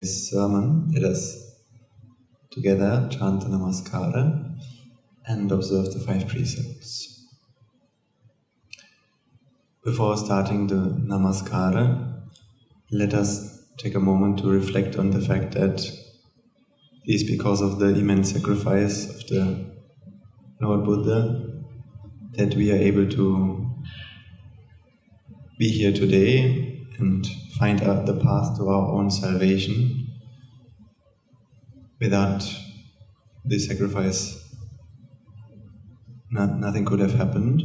This sermon, let us together chant the Namaskara and observe the 5 precepts. Before starting the Namaskara, let us take a moment to reflect on the fact that it is because of the immense sacrifice of the Lord Buddha that we are able to be here today and find out the path to our own salvation. Without this sacrifice, nothing could have happened,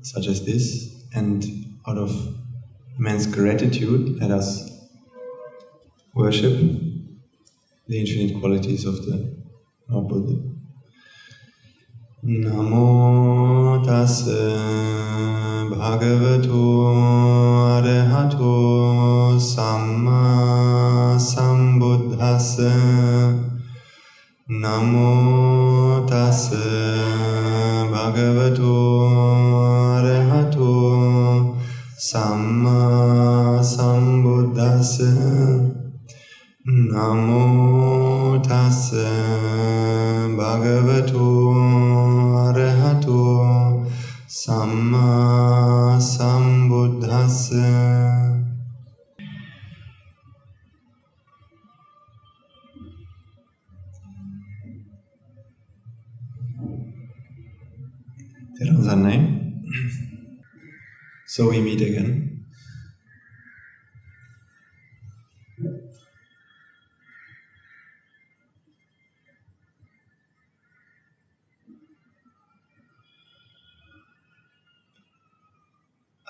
such as this. And out of immense gratitude, let us worship the infinite qualities of the Lord Buddha. Namo tassa bhagavato arahato samma sambuddhassa. Namo tassa bhagavato arahato samma sambuddhassa. Namo tassa bhagavato arahato samma sambuddhassa. So we meet again.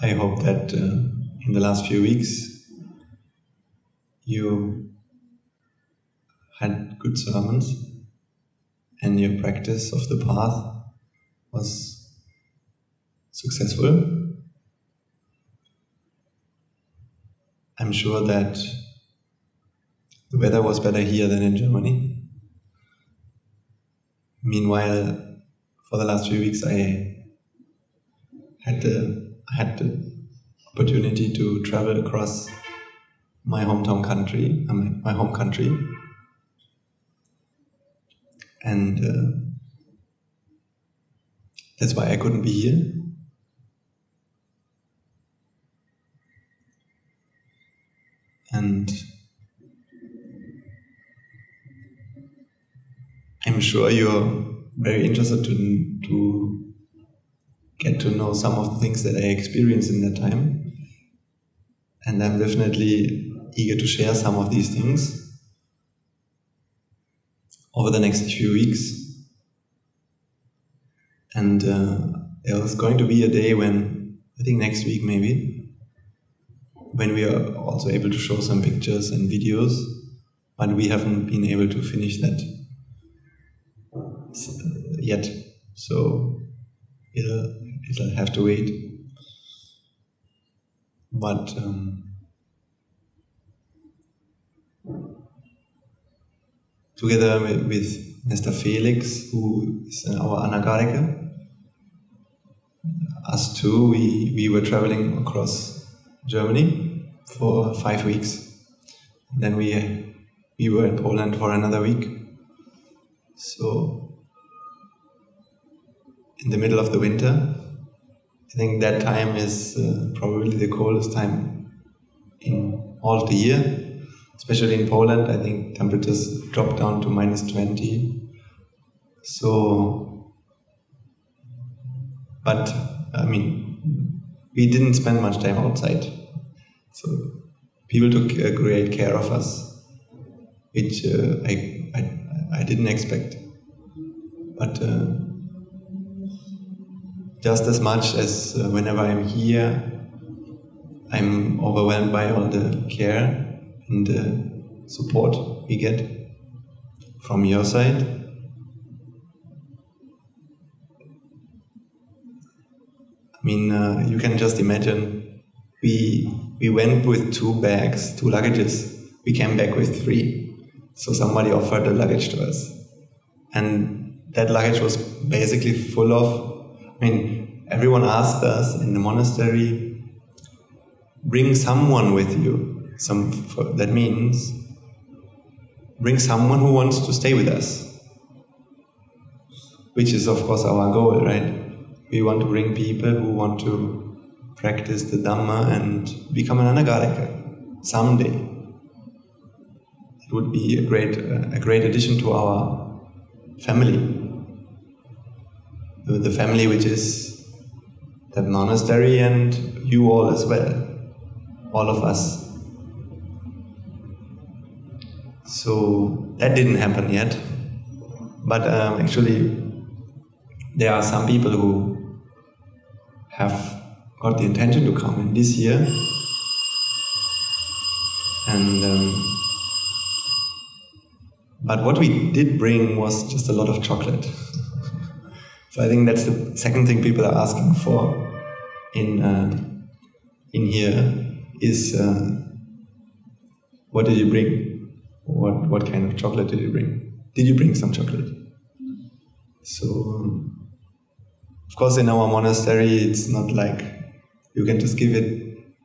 I hope that in the last few weeks you had good sermons and your practice of the path was successful. I'm sure that the weather was better here than in Germany. Meanwhile, for the last few weeks I had the opportunity to travel across my hometown country, my home country, and that's why I couldn't be here. And I'm sure you're very interested to get to know some of the things that I experienced in that time. And I'm definitely eager to share some of these things over the next few weeks. And there's going to be a day when, I think next week maybe, when we are also able to show some pictures and videos, but we haven't been able to finish that yet, so it'll have to wait. But together with Mr. Felix, who is our Anagarika, us two, we were traveling across Germany for 5 weeks. Then we were in Poland for another week. So in the middle of the winter, I think that time is probably the coldest time in all of the year. Especially in Poland, I think temperatures drop down to -20. So, but I mean, we didn't spend much time outside. So people took great care of us, which I didn't expect. But just as much as whenever I'm here, I'm overwhelmed by all the care and the support we get from your side. I mean, you can just imagine, we went with 2 bags, 2 luggages. We came back with 3. So somebody offered a luggage to us. And that luggage was basically full of, everyone asked us in the monastery, bring someone with you. That means bring someone who wants to stay with us, which is of course our goal, right? We want to bring people who want to practice the Dhamma and become an Anagarika someday. It would be a great addition to our family. The family which is the monastery and you all as well, all of us. So that didn't happen yet, but actually there are some people who have got the intention to come in this year, and but what we did bring was just a lot of chocolate. So I think that's the second thing people are asking for in here is what did you bring? What kind of chocolate did you bring? Did you bring some chocolate? So of course in our monastery it's not like you can just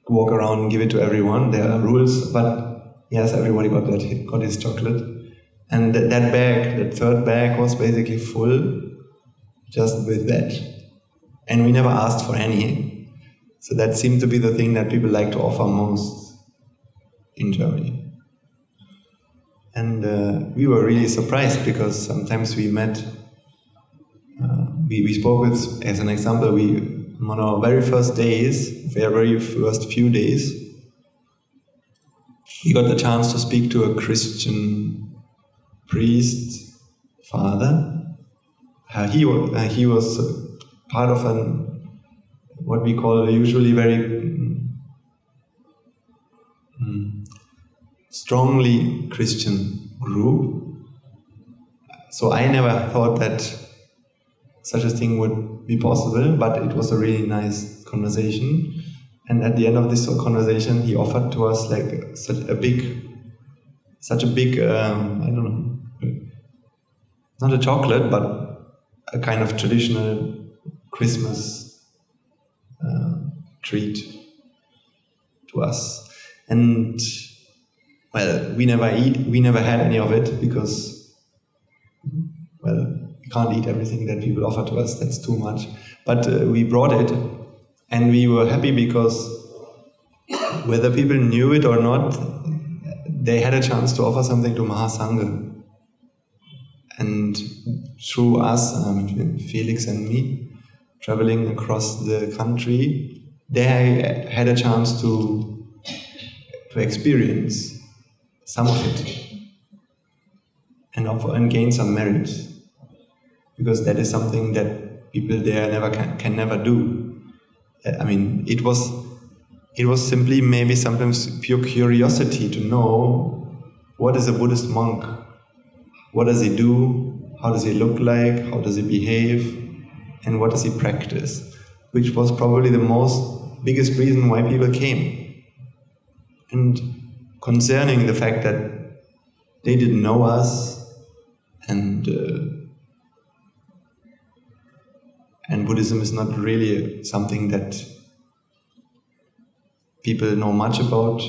walk around and give it to everyone. There are rules, but yes, everybody got his chocolate. And that third bag was basically full just with that. And we never asked for any. So that seemed to be the thing that people like to offer most in Germany. And we were really surprised because sometimes we met, we spoke with, as an example, on our very first few days, we got the chance to speak to a Christian priest father. He was part of what we call usually very strongly Christian group. So I never thought that such a thing would be possible, but it was a really nice conversation. And at the end of this conversation, he offered to us like such a big, I don't know, not a chocolate, but a kind of traditional Christmas treat to us. And well, we never had any of it because, well, we can't eat everything that people offer to us, that's too much. But we brought it, and we were happy because whether people knew it or not, they had a chance to offer something to Mahasangha. And through us, Felix and me, traveling across the country, they had a chance to experience some of it and gain some merit, because that is something that people there can never do. I mean, it was simply maybe sometimes pure curiosity to know what is a Buddhist monk, what does he do, how does he look like, how does he behave, and what does he practice, which was probably the biggest reason why people came. And concerning the fact that they didn't know us, and Buddhism is not really something that people know much about.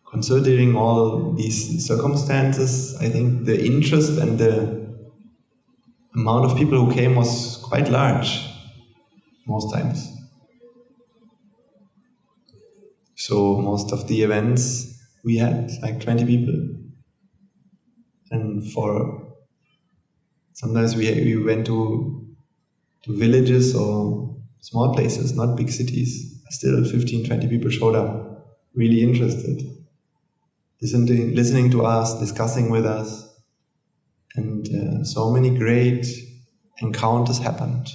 Considering all these circumstances, I think the interest and the amount of people who came was quite large, most times. So most of the events we had like 20 people, and sometimes we went to villages or small places, not big cities. Still 15-20 people showed up, really interested, listening to us, discussing with us, and so many great encounters happened.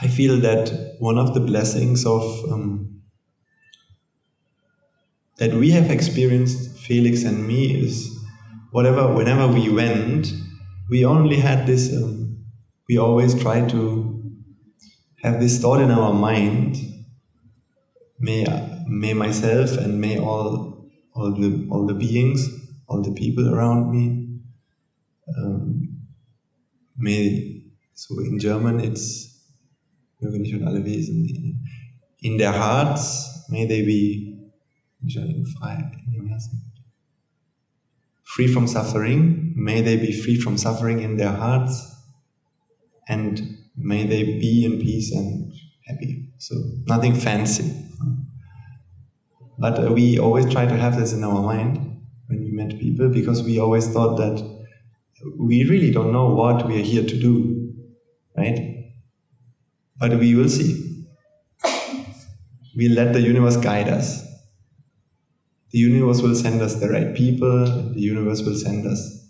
I feel that one of the blessings of that we have experienced, Felix and me, is whenever we went, we only had this, we always try to have this thought in our mind, may myself and may all the beings, all the people around me, so in German it's mögen nicht alle Wesen, in their hearts, may they be free from suffering. May they be free from suffering in their hearts, and may they be in peace and happy. So nothing fancy. But we always try to have this in our mind when we met people, because we always thought that we really don't know what we are here to do, right? But we will see. We let the universe guide us. The universe will send us the right people, and the universe will send us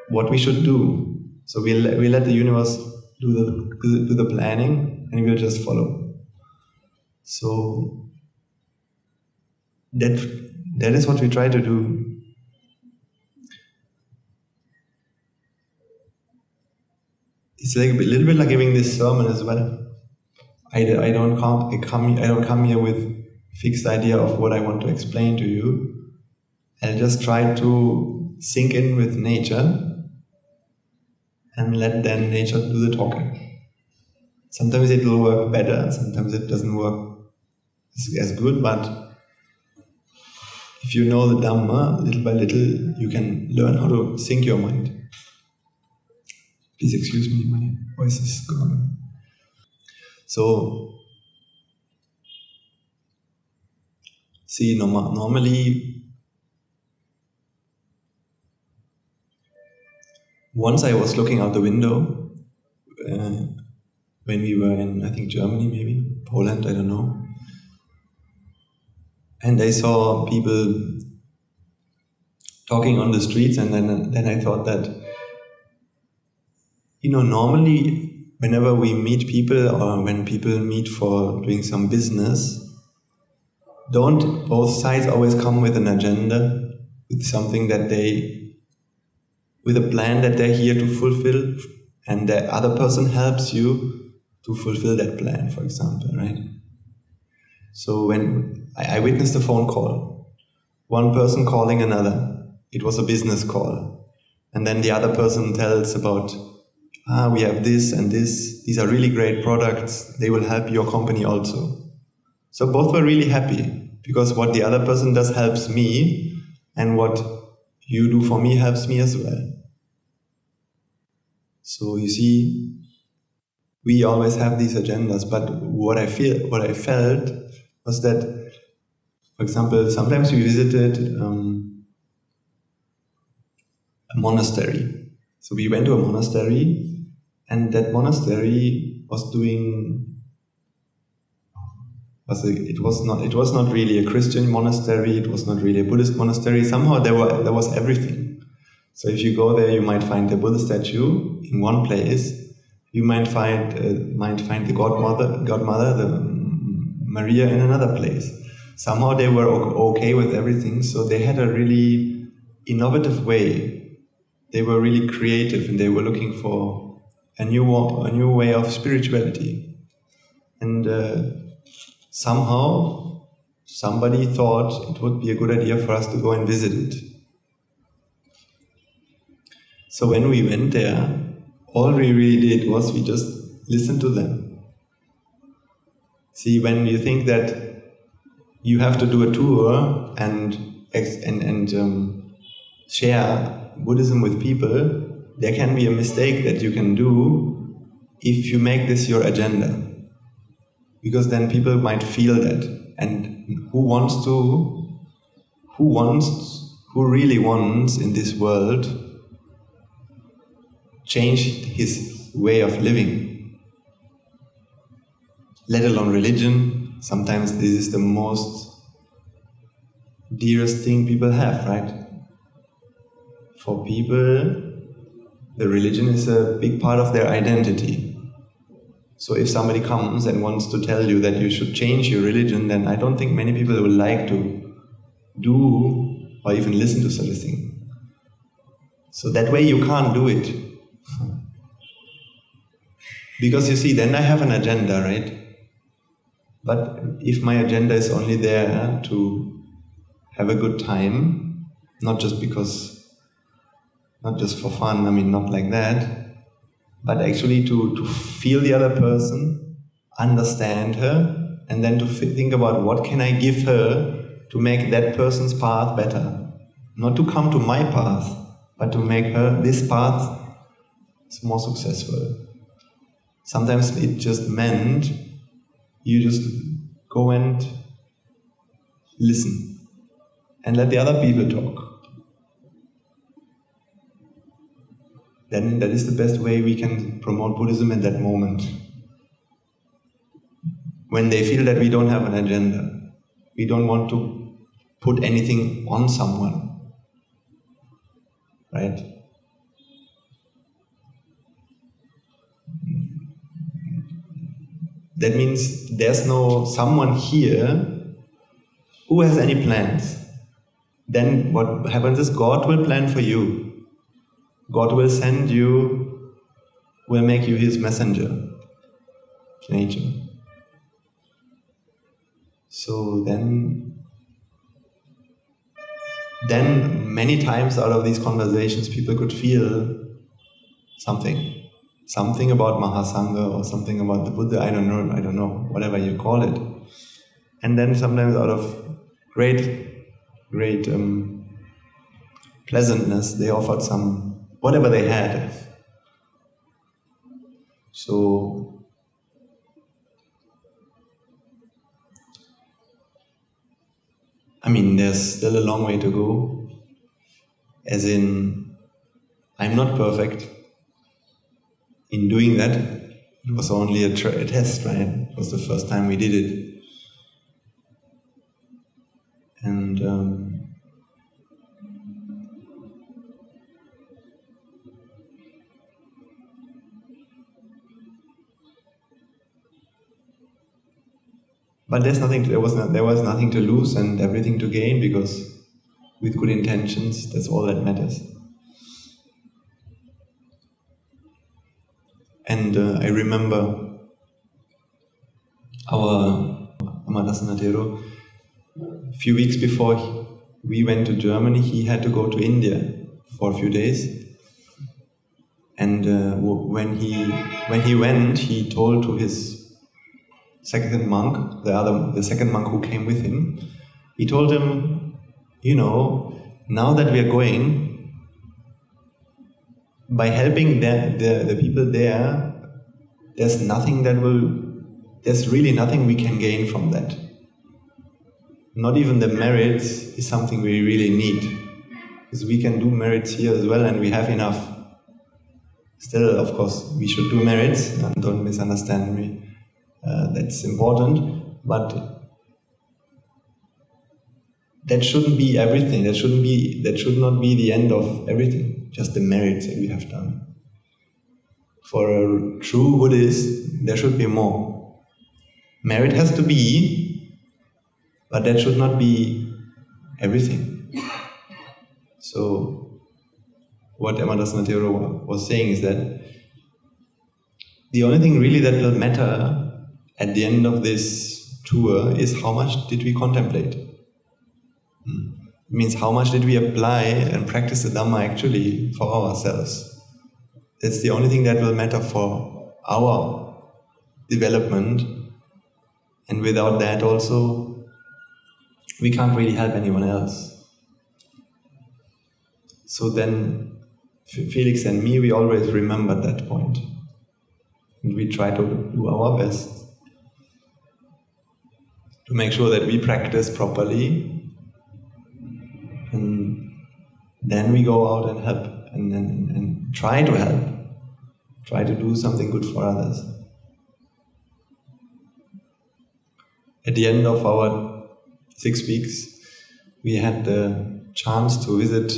what we should do. So we let the universe do the planning, and we'll just follow. So that is what we try to do. It's like a little bit like giving this sermon as well. I don't come here with fixed idea of what I want to explain to you. I'll just try to sink in with nature and let then nature do the talking. Sometimes it will work better, sometimes it doesn't work as good, but if you know the Dhamma, little by little, you can learn how to sync your mind. Please excuse me, my voice is gone. So, see, normally, once I was looking out the window, when we were in, I think, Germany maybe, Poland, I don't know, and I saw people talking on the streets, and then I thought that, normally whenever we meet people, or when people meet for doing some business, don't both sides always come with an agenda, with something with a plan that they're here to fulfill, and the other person helps you to fulfill that plan, for example, right? So when I witnessed a phone call, one person calling another, it was a business call, and then the other person tells about, we have this and this, these are really great products, they will help your company also. So both were really happy, because what the other person does helps me, and what you do for me helps me as well. So you see, we always have these agendas, but what I felt was that, for example, sometimes we visited a monastery. So we went to a monastery, and that monastery was it was not really a Christian monastery, it was not really a Buddhist monastery. Somehow there was everything. So if you go there, you might find the Buddha statue in one place. You might find the godmother, the Maria, in another place. Somehow they were okay with everything. So they had a really innovative way. They were really creative, and they were looking for a new way of spirituality. And somehow somebody thought it would be a good idea for us to go and visit it. So when we went there, all we really did was we just listened to them. See, when you think that you have to do a tour and share Buddhism with people, there can be a mistake that you can do if you make this your agenda. Because then people might feel that. And who really wants in this world change his way of living? Let alone religion. Sometimes this is the most dearest thing people have, right? For people, the religion is a big part of their identity. So if somebody comes and wants to tell you that you should change your religion, then I don't think many people would like to do or even listen to such a thing. So that way you can't do it. Because you see, then I have an agenda, right? But if my agenda is only there to have a good time, not just for fun, not like that, but actually to feel the other person, understand her, and then to think about what can I give her to make that person's path better. Not to come to my path, but to make this path more successful. Sometimes it just meant you just go and listen and let the other people talk. Then that is the best way we can promote Buddhism at that moment. When they feel that we don't have an agenda, we don't want to put anything on someone, right? That means there's no someone here who has any plans. Then what happens is God will plan for you. God will send you, will make you His messenger, nature. So then many times out of these conversations people could feel something about Mahasangha or something about the Buddha, I don't know, whatever you call it. And then sometimes out of great pleasantness, they offered whatever they had. So, I mean, there's still a long way to go. As in, I'm not perfect. In doing that, it was only a test, right? It was the first time we did it. And but there was nothing to lose and everything to gain, because with good intentions, that's all that matters. And I remember our Amadasana Thero, a few weeks before we went to Germany, he had to go to India for a few days. And when he went, he told to his second monk, the second monk who came with him, he told him, now that we are going, by helping the people there, there's really nothing we can gain from that. Not even the merits is something we really need, because we can do merits here as well and we have enough. Still, of course, we should do merits, and don't misunderstand me. That's important, but that shouldn't be everything. That should not be the end of everything. Just the merits that we have done. For a true Buddhist, there should be more. Merit has to be, but that should not be everything. So, what Amadasana Thero was saying is that the only thing really that will matter at the end of this tour is how much did we contemplate. It means how much did we apply and practice the Dhamma actually for ourselves. That's the only thing that will matter for our development, and without that also we can't really help anyone else. So then Felix and me, we always remembered that point, and we try to do our best to make sure that we practice properly. And then we go out and help and try to help, try to do something good for others. At the end of our 6 weeks, we had the chance to visit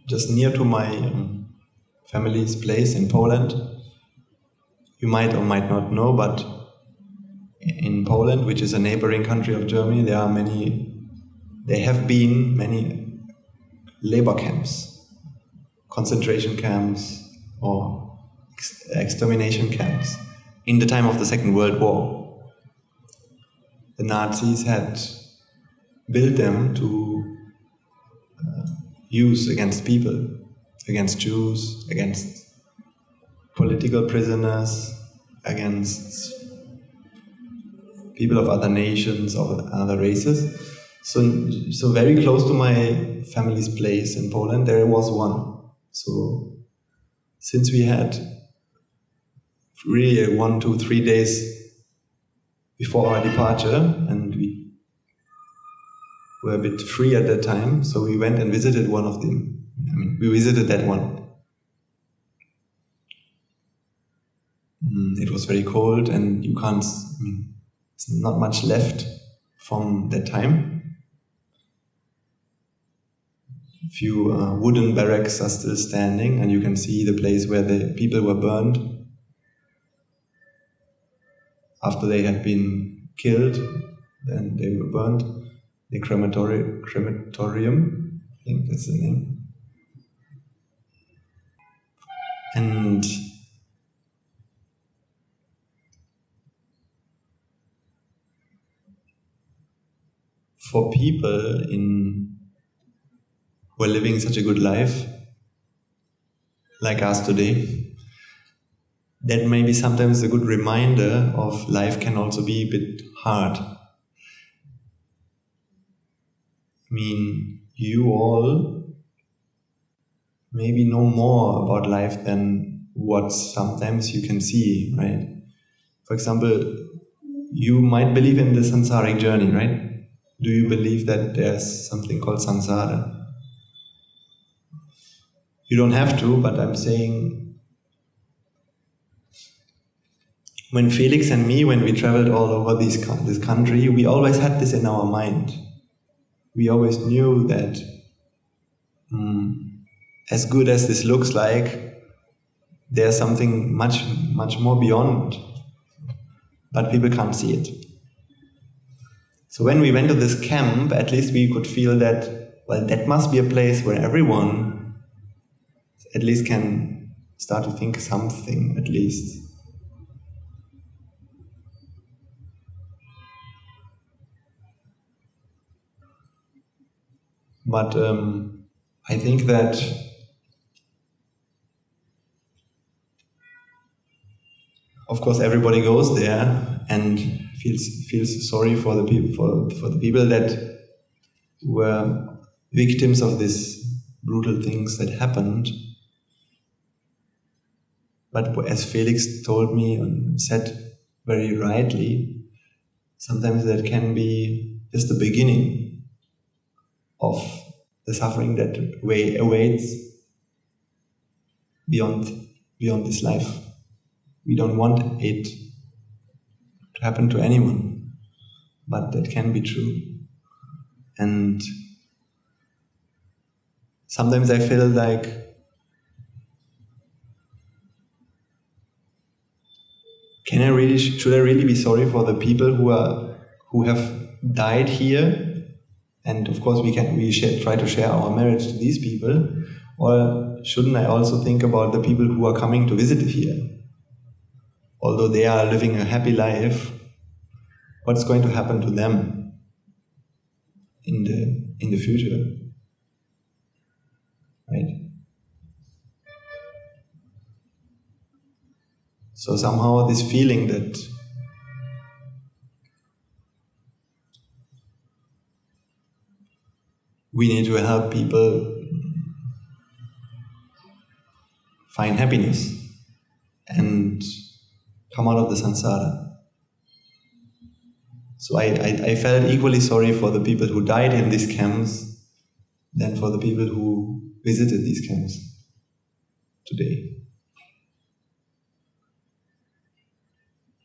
just near to my family's place in Poland. You might or might not know, but in Poland, which is a neighboring country of Germany, there have been many labor camps, concentration camps, or extermination camps in the time of the Second World War. The Nazis had built them to use against people, against Jews, against political prisoners, against people of other nations or other races. So very close to my family's place in Poland, there was one. So since we had really 1, 2, 3 days before our departure, and we were a bit free at that time, so we went and visited one of them. We visited that one. It was very cold, and you can't, there's not much left from that time. A few wooden barracks are still standing, and you can see the place where the people were burned after they had been killed. Then they were burned. The crematorium, I think that's the name. And for people who are living such a good life, like us today, that may be sometimes a good reminder of life can also be a bit hard. You all maybe know more about life than what sometimes you can see, right? For example, you might believe in the samsaric journey, right? Do you believe that there's something called samsara? You don't have to, but I'm saying, when Felix and me, when we traveled all over this country, we always had this in our mind. We always knew that as good as this looks like, there's something much, much more beyond, but people can't see it. So when we went to this camp, at least we could feel that, well, that must be a place where everyone at least can start to think something, at least. But I think that of course everybody goes there and feels sorry for the people for the people that were victims of these brutal things that happened. But as Felix told me and said very rightly, sometimes that can be just the beginning of the suffering that awaits beyond this life. We don't want it to happen to anyone, but that can be true. And sometimes I feel like should I really be sorry for the people who have died here? And of course we try to share our merits to these people, or shouldn't I also think about the people who are coming to visit here? Although they are living a happy life, what's going to happen to them in the future? Right? So somehow this feeling that we need to help people find happiness and come out of the samsara. So I felt equally sorry for the people who died in these camps than for the people who visited these camps today.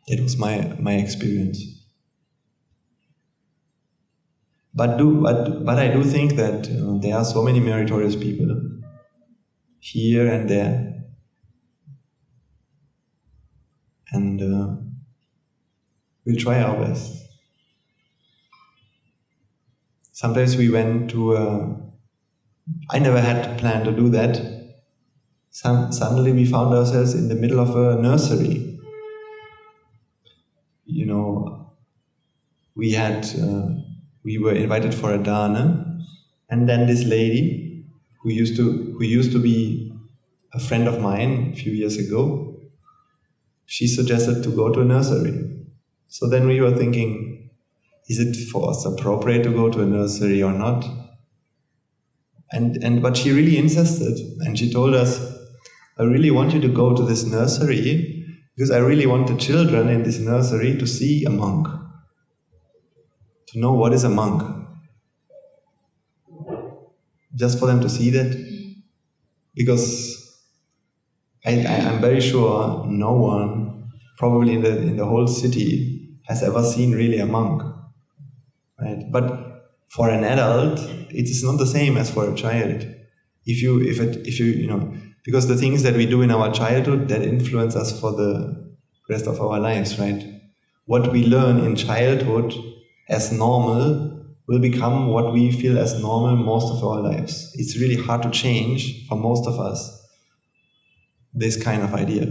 It was my experience. But I do think that there are so many meritorious people here and there, and we'll try our best. Sometimes we went to I never had planned to do that. Suddenly we found ourselves in the middle of a nursery. We were invited for a dana, and then this lady who used to be a friend of mine a few years ago, she suggested to go to a nursery. So then we were thinking, is it for us appropriate to go to a nursery or not? But she really insisted, and she told us, I really want you to go to this nursery because I really want the children in this nursery to see a monk, to know what is a monk. Just for them to see that, because I'm very sure no one, probably in the whole city, has ever seen really a monk, right? But for an adult, it is not the same as for a child. If you because the things that we do in our childhood that influence us for the rest of our lives, right? What we learn in childhood as normal will become what we feel as normal most of our lives. It's really hard to change for most of us this kind of idea,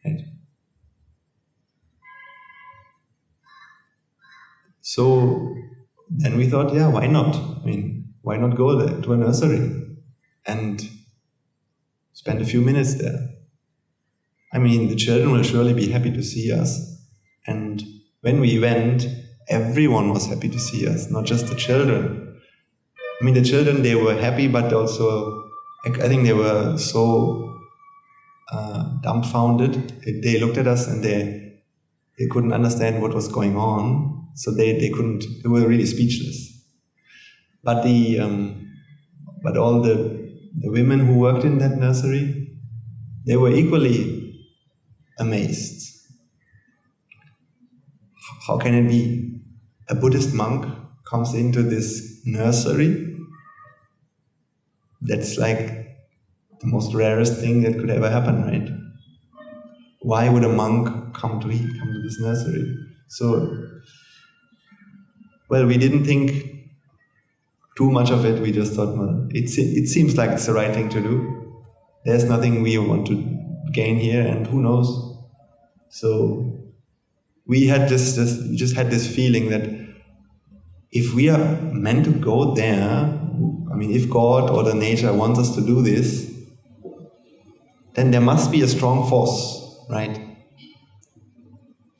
right? So then we thought, yeah, why not? I mean, why not go there to a nursery and spend a few minutes there? I mean, the children will surely be happy to see us. And when we went, everyone was happy to see us, not just the children. I mean, the children, they were happy, but also, I think they were so dumbfounded. They looked at us and they couldn't understand what was going on. So they were really speechless. But all the women who worked in that nursery, they were equally amazed. How can it be? A Buddhist monk comes into this nursery. That's like the most rarest thing that could ever happen, right? Why would a monk come to this nursery? So, well, we didn't think too much of it. We just thought, well, it seems like it's the right thing to do. There's nothing we want to gain here, and who knows? So we had just had this feeling that if we are meant to go there, I mean, if God or the nature wants us to do this, then there must be a strong force, right?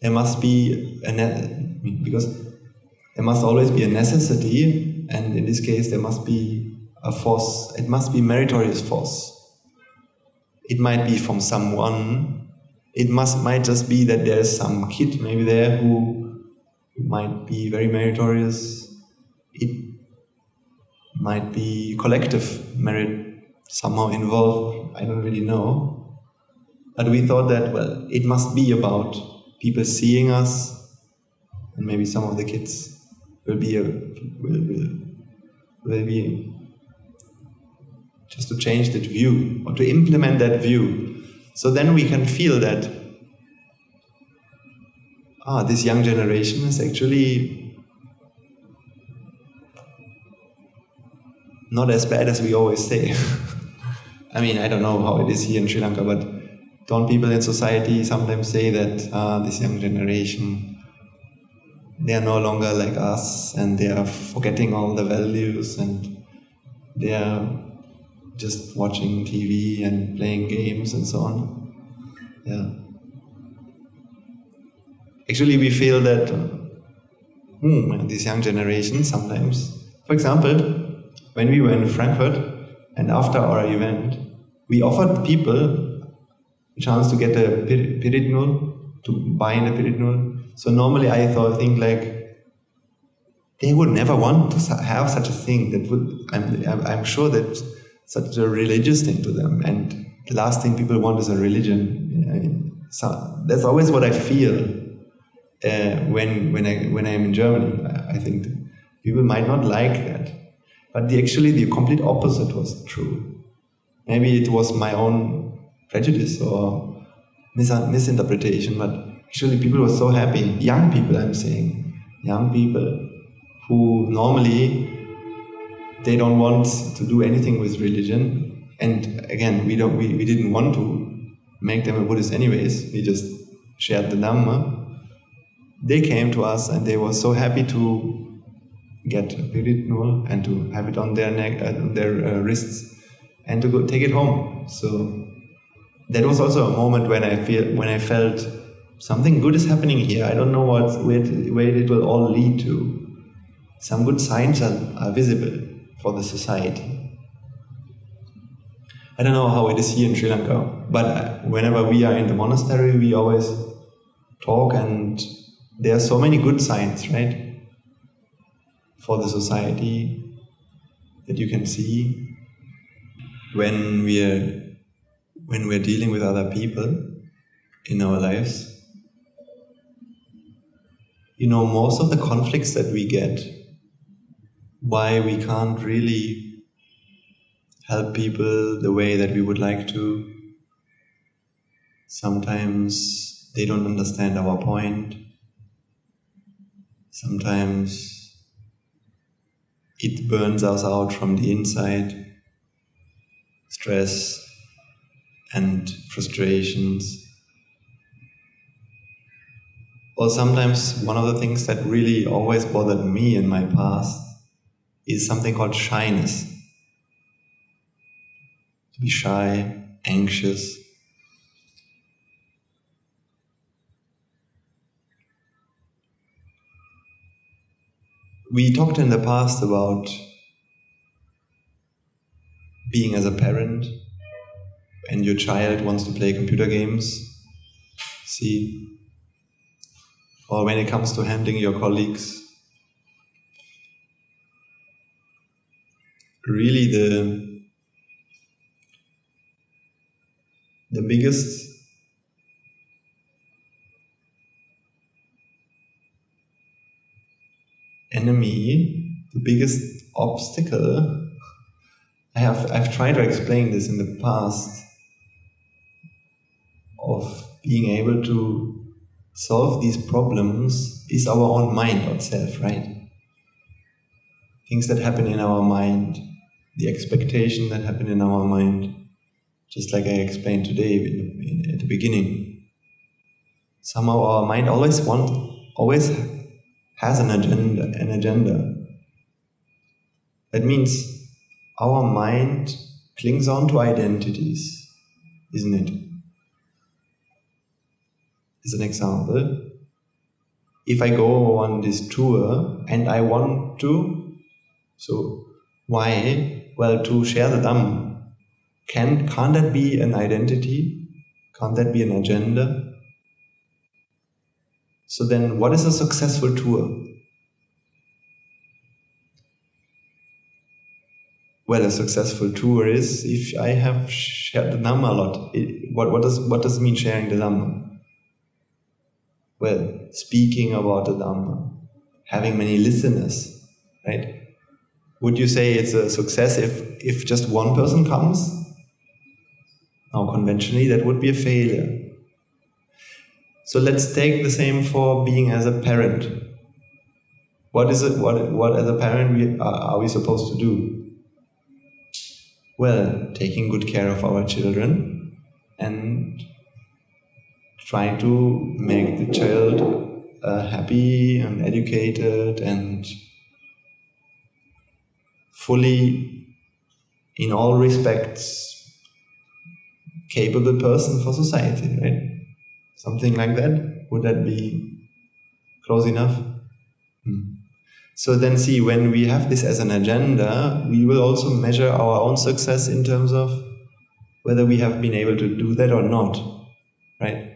There must be because there must always be a necessity, and in this case there must be a force. It must be meritorious force. It might be from someone. It might just be that there's some kid maybe there who might be very meritorious. It might be collective merit somehow involved. I don't really know. But we thought that, well, it must be about people seeing us, and maybe some of the kids will be just to change that view or to implement that view. So then we can feel that this young generation is actually not as bad as we always say. I mean, I don't know how it is here in Sri Lanka, but don't people in society sometimes say that this young generation, they are no longer like us, and they are forgetting all the values, and they are just watching TV and playing games and so on. Yeah. Actually, we feel that this young generation sometimes, for example, when we were in Frankfurt and after our event, we offered people a chance to get a Piritnul, to buy in a Piritnul. So normally I think like they would never want to have such a thing. That would, I'm sure that such a religious thing to them, and the last thing people want is a religion. So that's always what I feel when I'm in Germany. I think people might not like that, but the complete opposite was true. Maybe it was my own prejudice or misinterpretation, but actually people were so happy. Young people, I'm saying, young people who normally they don't want to do anything with religion. And again, we didn't want to make them a Buddhist anyways. We just shared the Dhamma. They came to us and they were so happy to get a Piritnul and to have it on their neck, their wrists, and to go take it home. So that was also a moment when I felt something good is happening here. I don't know where it will all lead to. Some good signs are visible for the society. I don't know how it is here in Sri Lanka, but whenever we are in the monastery, we always talk, and there are so many good signs, right, for the society that you can see when we're dealing with other people in our lives. Most of the conflicts that we get, why we can't really help people the way that we would like to. Sometimes they don't understand our point. Sometimes it burns us out from the inside. Stress and frustrations. Or sometimes one of the things that really always bothered me in my past is something called shyness. To be shy, anxious. We talked in the past about being as a parent, and your child wants to play computer games. Or when it comes to handling your colleagues. Really the biggest enemy, the biggest obstacle, I've tried to explain this in the past, of being able to solve these problems is our own mind itself, right? Things that happen in our mind, the expectation that happen in our mind, just like I explained today at the beginning. Somehow our mind always has an agenda. That means our mind clings on to identities, isn't it? As an example, if I go on this tour and I want to, so why? Well, to share the Dhamma. Can't that be an identity? Can't that be an agenda? So then what is a successful tour? Well, a successful tour is if I have shared the Dhamma a lot. What does it mean, sharing the Dhamma? Well, speaking about the Dhamma, having many listeners, right? Would you say it's a success if just one person comes? No, conventionally that would be a failure. So let's take the same for being as a parent. What as a parent are we supposed to do? Well, taking good care of our children and trying to make the child happy and educated and fully, in all respects, capable person for society, right? Something like that. Would that be close enough? So then see, when we have this as an agenda, we will also measure our own success in terms of whether we have been able to do that or not, right?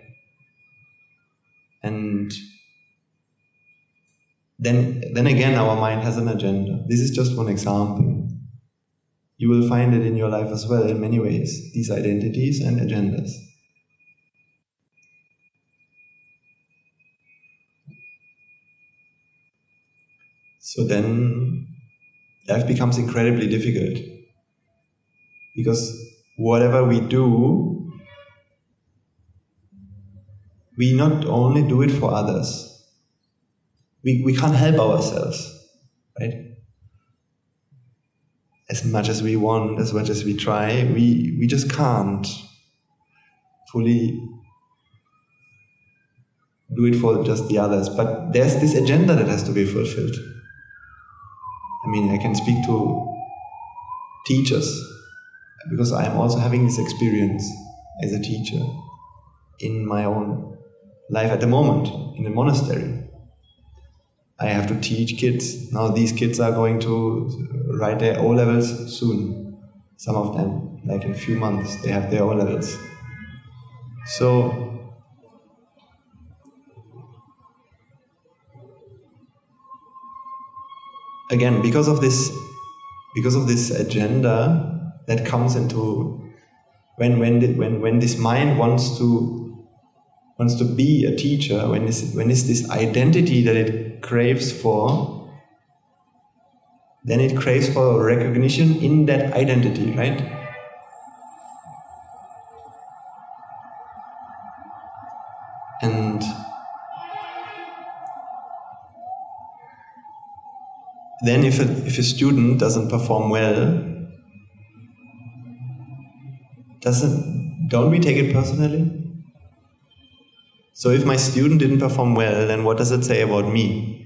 And then again, our mind has an agenda. This is just one example. You will find it in your life as well in many ways, these identities and agendas. So then life becomes incredibly difficult, because whatever we do, we not only do it for others, we can't help ourselves, right? As much as we want, as much as we try, we just can't fully do it for just the others. But there's this agenda that has to be fulfilled. I mean, I can speak to teachers, because I am also having this experience as a teacher in my own life at the moment in the monastery. I have to teach kids. Now these kids are going to write their O-levels soon. Some of them, like in a few months, they have their O-levels. So, again, because of this agenda that comes into when this mind wants to be a teacher, when is this identity that it craves for, then it craves for recognition in that identity, right? And then if a student doesn't perform well, don't we take it personally? So if my student didn't perform well, then what does it say about me?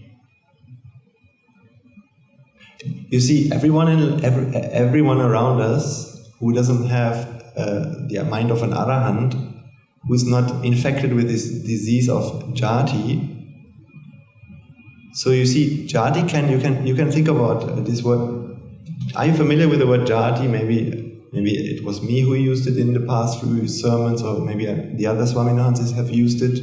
You see, everyone around us who doesn't have the mind of an arahant, who's not infected with this disease of jati. So you see, jati you can think about this word. Are you familiar with the word jati? Maybe it was me who used it in the past few sermons, or maybe the other Swaminahansis have used it.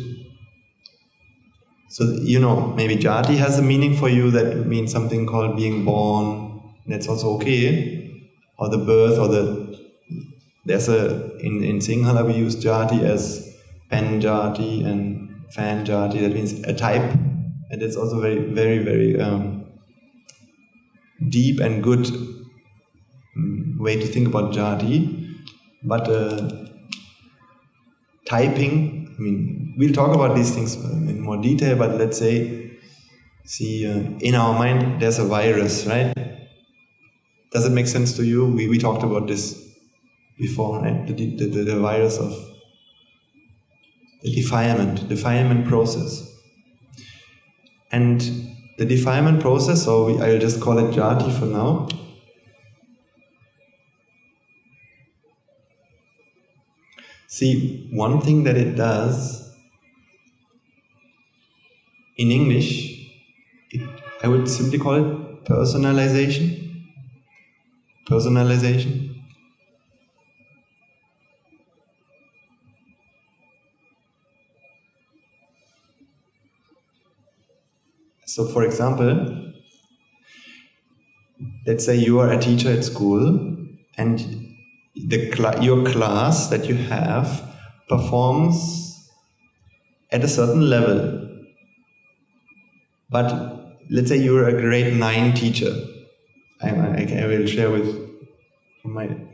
So, maybe jati has a meaning for you that means something called being born. That's also okay. Or the birth, in Sinhala we use jati as pen jati and fan jati. That means a type. And it's also very, very, very deep and good way to think about jati. But typing, we'll talk about these things in more detail, but let's say, in our mind there's a virus, right? Does it make sense to you? We talked about this before, right? The virus of the defilement process. And the defilement process, I'll just call it jati for now. See, one thing that it does, in English, I would simply call it personalization. Personalization. So, for example, let's say you are a teacher at school and your class that you have performs at a certain level. But let's say you're a grade 9 teacher. I will share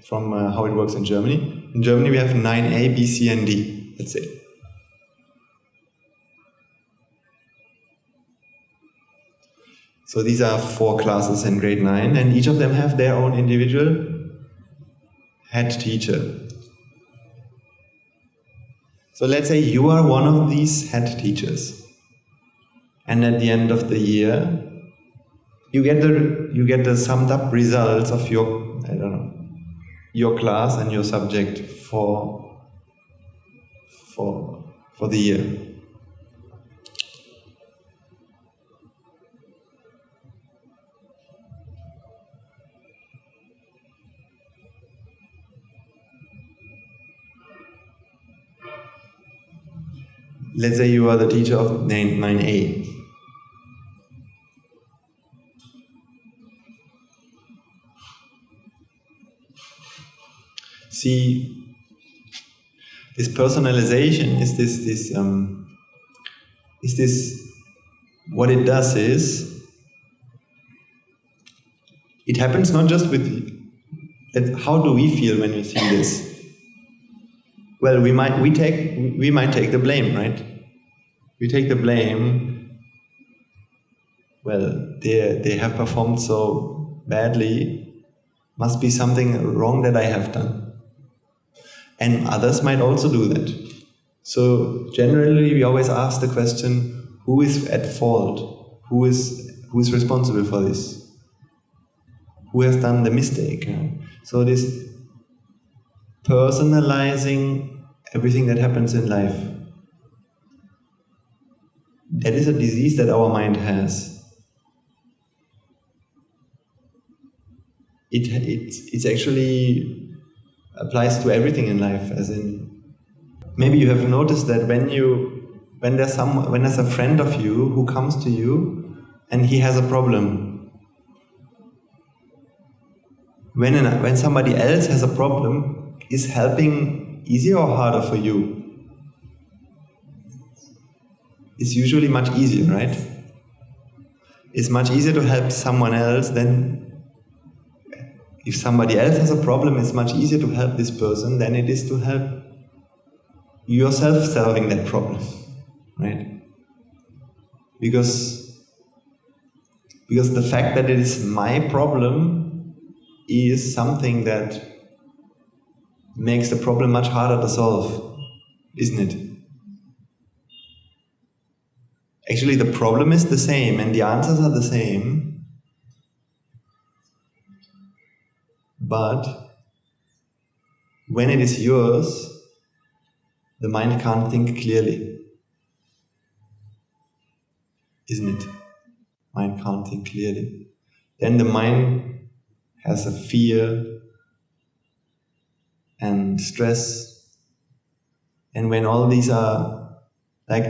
from how it works in Germany. In Germany we have 9A, B, C and D, let's say. So these are 4 classes in grade 9, and each of them have their own individual head teacher. So let's say you are one of these head teachers, and at the end of the year, you get the summed up results of your class and your subject for the year. Let's say you are the teacher of 9A. See, this personalization is this what it does is, it happens not just with, how do we feel when we see this? Well, we might take the blame, right? We take the blame. Well, they have performed so badly. Must be something wrong that I have done. And others might also do that. So generally, we always ask the question: who is at fault? Who is responsible for this? Who has done the mistake? So this personalizing everything that happens in life. that is a disease that our mind has. It actually applies to everything in life, as in, maybe you have noticed that when there's a friend of you who comes to you and he has a problem. When somebody else has a problem, is helping easier or harder for you? It's usually much easier, right? It's much easier to help someone else than if somebody else has a problem. It's much easier to help this person than it is to help yourself solving that problem, right? Because the fact that it is my problem is something that makes the problem much harder to solve, isn't it? Actually, the problem is the same and the answers are the same, but when it is yours, the mind can't think clearly, isn't it? Mind can't think clearly. Then the mind has a fear and stress, and when all these are like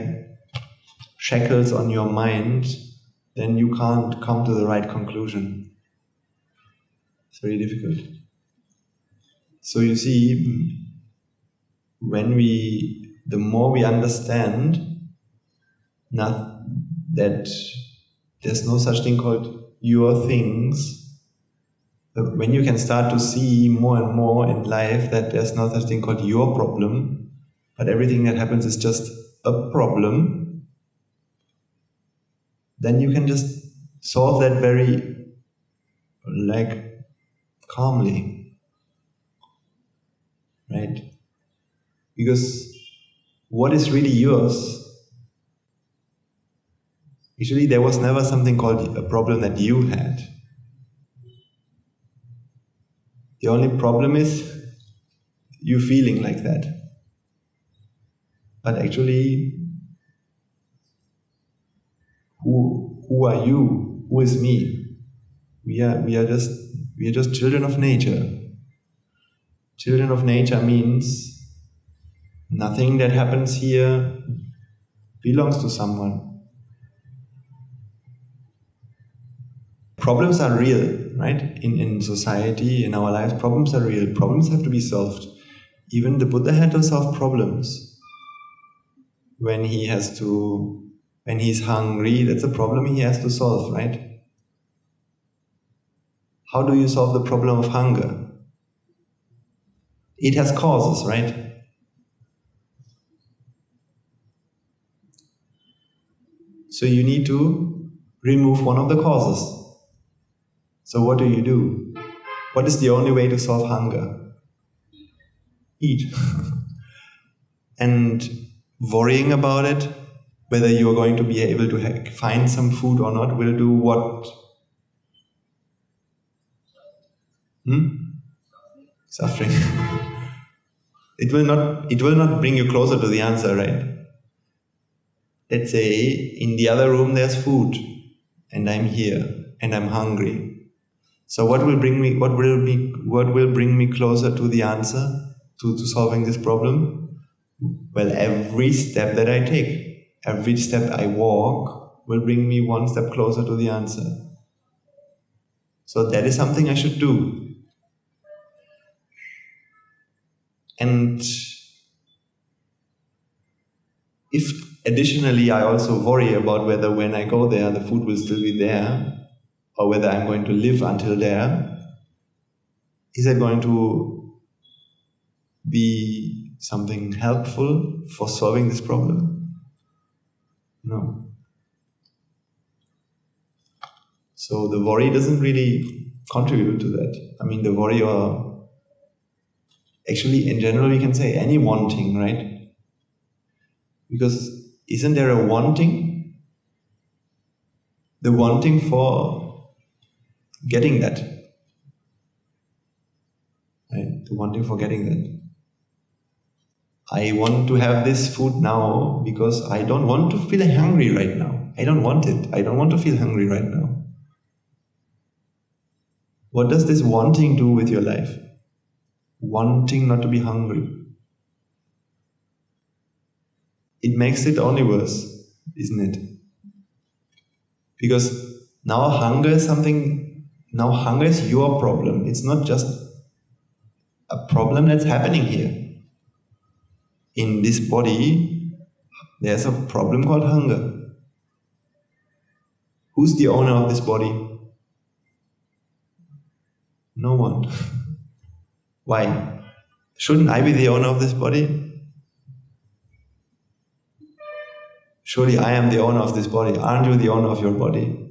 shackles on your mind, then you can't come to the right conclusion. It's very difficult. So you see, the more we understand that there's no such thing called your things, when you can start to see more and more in life that there's no such thing called your problem, but everything that happens is just a problem, then you can just solve that very, calmly, right? Because what is really yours? Actually, there was never something called a problem that you had. The only problem is you feeling like that. But actually, who are you? Who is me? We are just children of nature. Children of nature means nothing that happens here belongs to someone. Problems are real, right? In society, in our lives, problems are real. Problems have to be solved. Even the Buddha had to solve problems. When he's hungry, that's a problem he has to solve, right? How do you solve the problem of hunger? It has causes, right? So you need to remove one of the causes. So what do? What is the only way to solve hunger? Eat. And worrying about it, whether you are going to be able to find some food or not, will do what? Suffering. It will not bring you closer to the answer, right? Let's say in the other room there's food, and I'm here, and I'm hungry. So what will bring me closer to the answer, to solving this problem? Well, every step that I take, every step I walk will bring me one step closer to the answer. So that is something I should do. And if additionally I also worry about whether when I go there the food will still be there, or whether I'm going to live until there, is it going to be something helpful for solving this problem? No. So the worry doesn't really contribute to that. I mean, the worry, or actually in general we can say any wanting, right? Because isn't there a wanting? The wanting for getting that. Right? The wanting for getting that. I want to have this food now because I don't want to feel hungry right now. I don't want it. I don't want to feel hungry right now. What does this wanting do with your life? Wanting not to be hungry. It makes it only worse, isn't it? Because now hunger is your problem. It's not just a problem that's happening here. In this body, there's a problem called hunger. Who's the owner of this body? No one. Why? Shouldn't I be the owner of this body? Surely I am the owner of this body. Aren't you the owner of your body?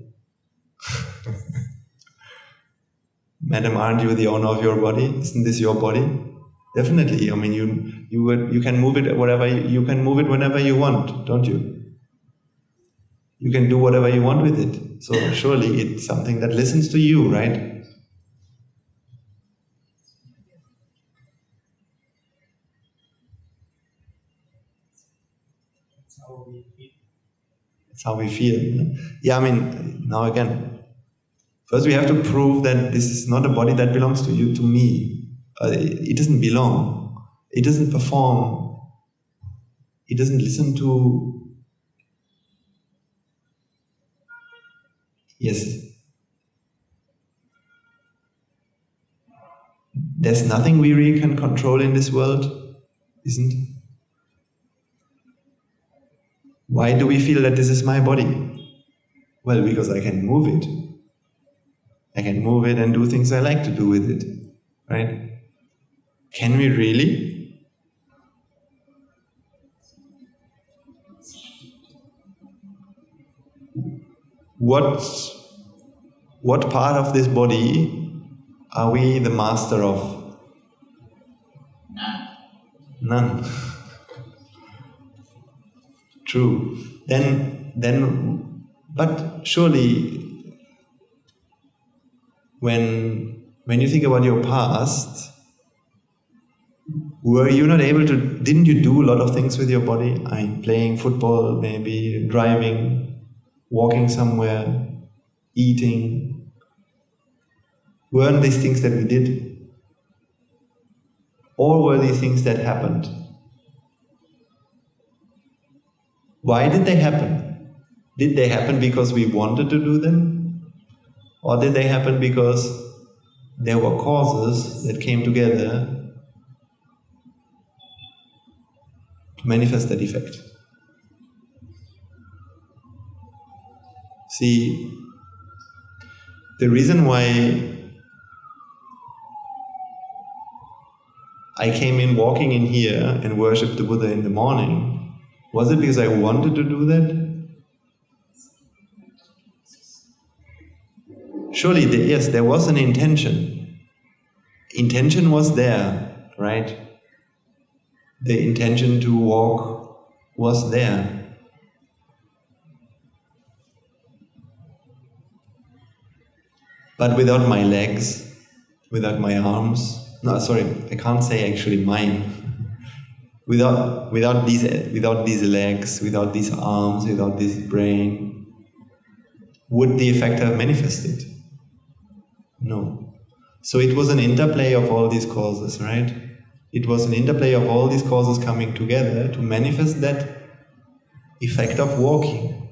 Madam, aren't you the owner of your body? Isn't this your body? Definitely. I mean, you can move it you can move it whenever you want, don't you? You can do whatever you want with it. So surely it's something that listens to you, right? That's how we feel. Yeah, I mean, now again, first we have to prove that this is not a body that belongs to you, to me. It doesn't belong. It doesn't perform. It doesn't listen to... Yes. There's nothing we really can control in this world, isn't it? Why do we feel that this is my body? Well, because I can move it. I can move it and do things I like to do with it, right? Can we really? What part of this body are we the master of? None. True. But surely, when you think about your past, didn't you do a lot of things with your body? I mean, playing football, maybe driving, walking somewhere, eating. Weren't these things that we did? Or were these things that happened? Why did they happen? Did they happen because we wanted to do them? Or did they happen because there were causes that came together to manifest that effect? See, the reason why I came in walking in here and worshipped the Buddha in the morning, was it because I wanted to do that? Surely, yes, there was an intention. Intention was there, right? The intention to walk was there. But without my legs, without my arms, no, sorry, I can't say actually mine. Without these legs, without these arms, without this brain, would the effect have manifested? No. So it was an interplay of all these causes, right? It was an interplay of all these causes coming together to manifest that effect of walking.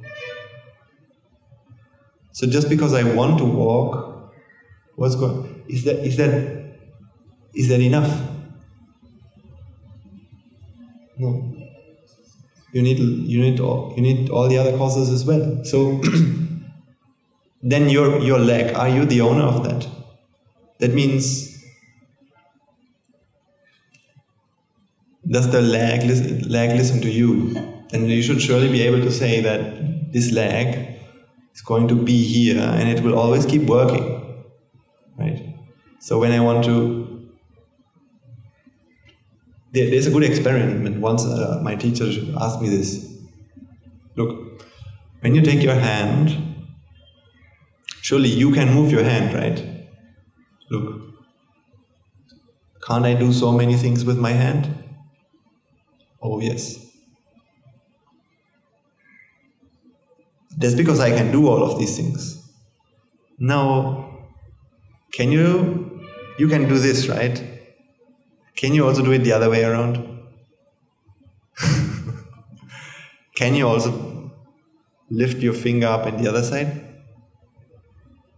So just because I want to walk, is that enough? No. You need all the other causes as well. So then your leg, are you the owner of that? That means, does the leg listen to you? Then you should surely be able to say that this leg is going to be here and it will always keep working, right? So when I want to... There's a good experiment. Once my teacher asked me this. Look, when you take your hand, surely you can move your hand, right? Look, can't I do so many things with my hand? Oh yes. That's because I can do all of these things. Now, you can do this, right? Can you also do it the other way around? Can you also lift your finger up in the other side?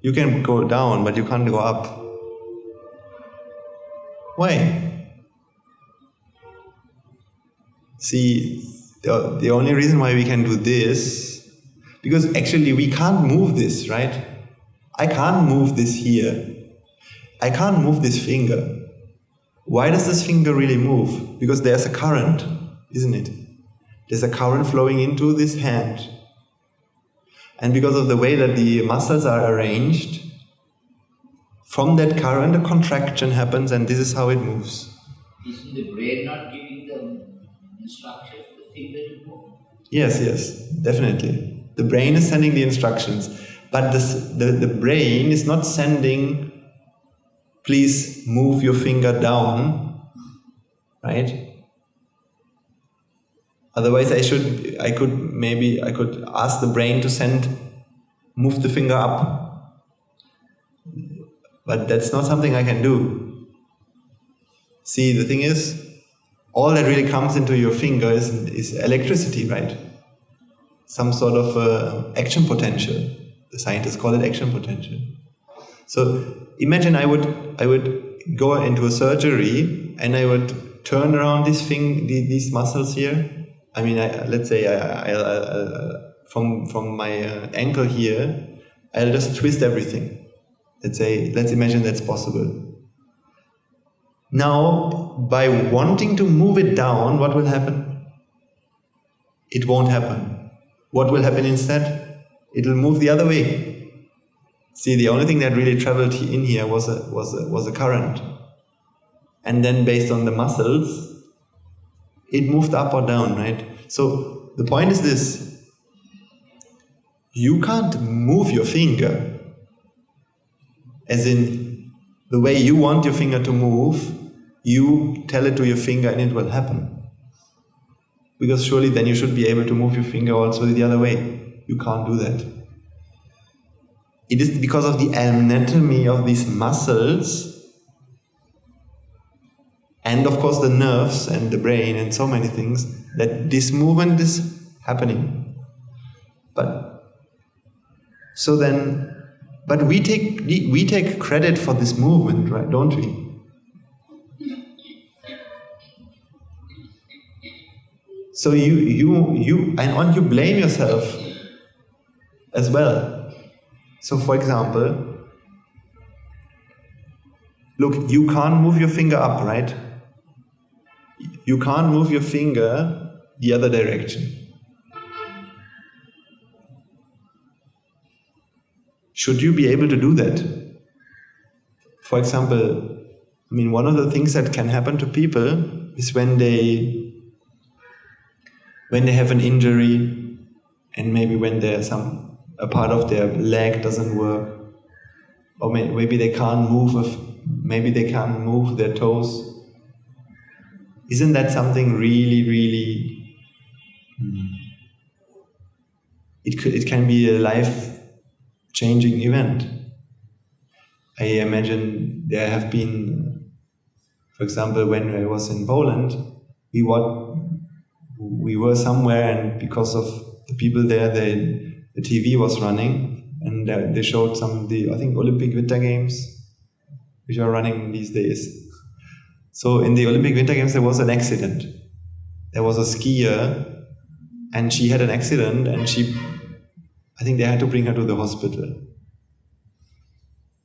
You can go down, but you can't go up. Why? See, the only reason why we can do this, because actually we can't move this, right? I can't move this here. I can't move this finger. Why does this finger really move? Because there's a current, isn't it? There's a current flowing into this hand. And because of the way that the muscles are arranged, from that current a contraction happens, and this is how it moves. Isn't the brain not giving the instructions to the finger to move? Yes, definitely. The brain is sending the instructions, but the brain is not sending, please move your finger down, right? Otherwise I could ask the brain to move the finger up. But that's not something I can do. See, the thing is, all that really comes into your finger is electricity, right? Some sort of action potential. The scientists call it action potential. So imagine I would go into a surgery and I would turn around these muscles here. I mean, let's say from my ankle here, I'll just twist everything. Let's imagine that's possible. Now, by wanting to move it down, what will happen? It won't happen. What will happen instead? It will move the other way. See, the only thing that really traveled in here was a current. And then based on the muscles, it moved up or down, right? So the point is this: you can't move your finger, as in the way you want your finger to move, you tell it to your finger and it will happen. Because surely then you should be able to move your finger also the other way. You can't do that. It is because of the anatomy of these muscles, and of course the nerves and the brain and so many things, that this movement is happening. But we take credit for this movement, right? Don't we? So you blame yourself as well. So for example, look, you can't move your finger up, right? You can't move your finger the other direction. Should you be able to do that? For example, I mean, one of the things that can happen to people is when they have an injury, and maybe when a part of their leg doesn't work, or maybe they can't move their toes. Isn't that something really, really? It can be a life-changing event. I imagine there have been, for example, when I was in Poland, we were somewhere, and because of the people there, the TV was running, and they showed I think Olympic Winter Games, which are running these days. So in the Olympic Winter Games there was an accident. There was a skier, and she had an accident, and I think they had to bring her to the hospital.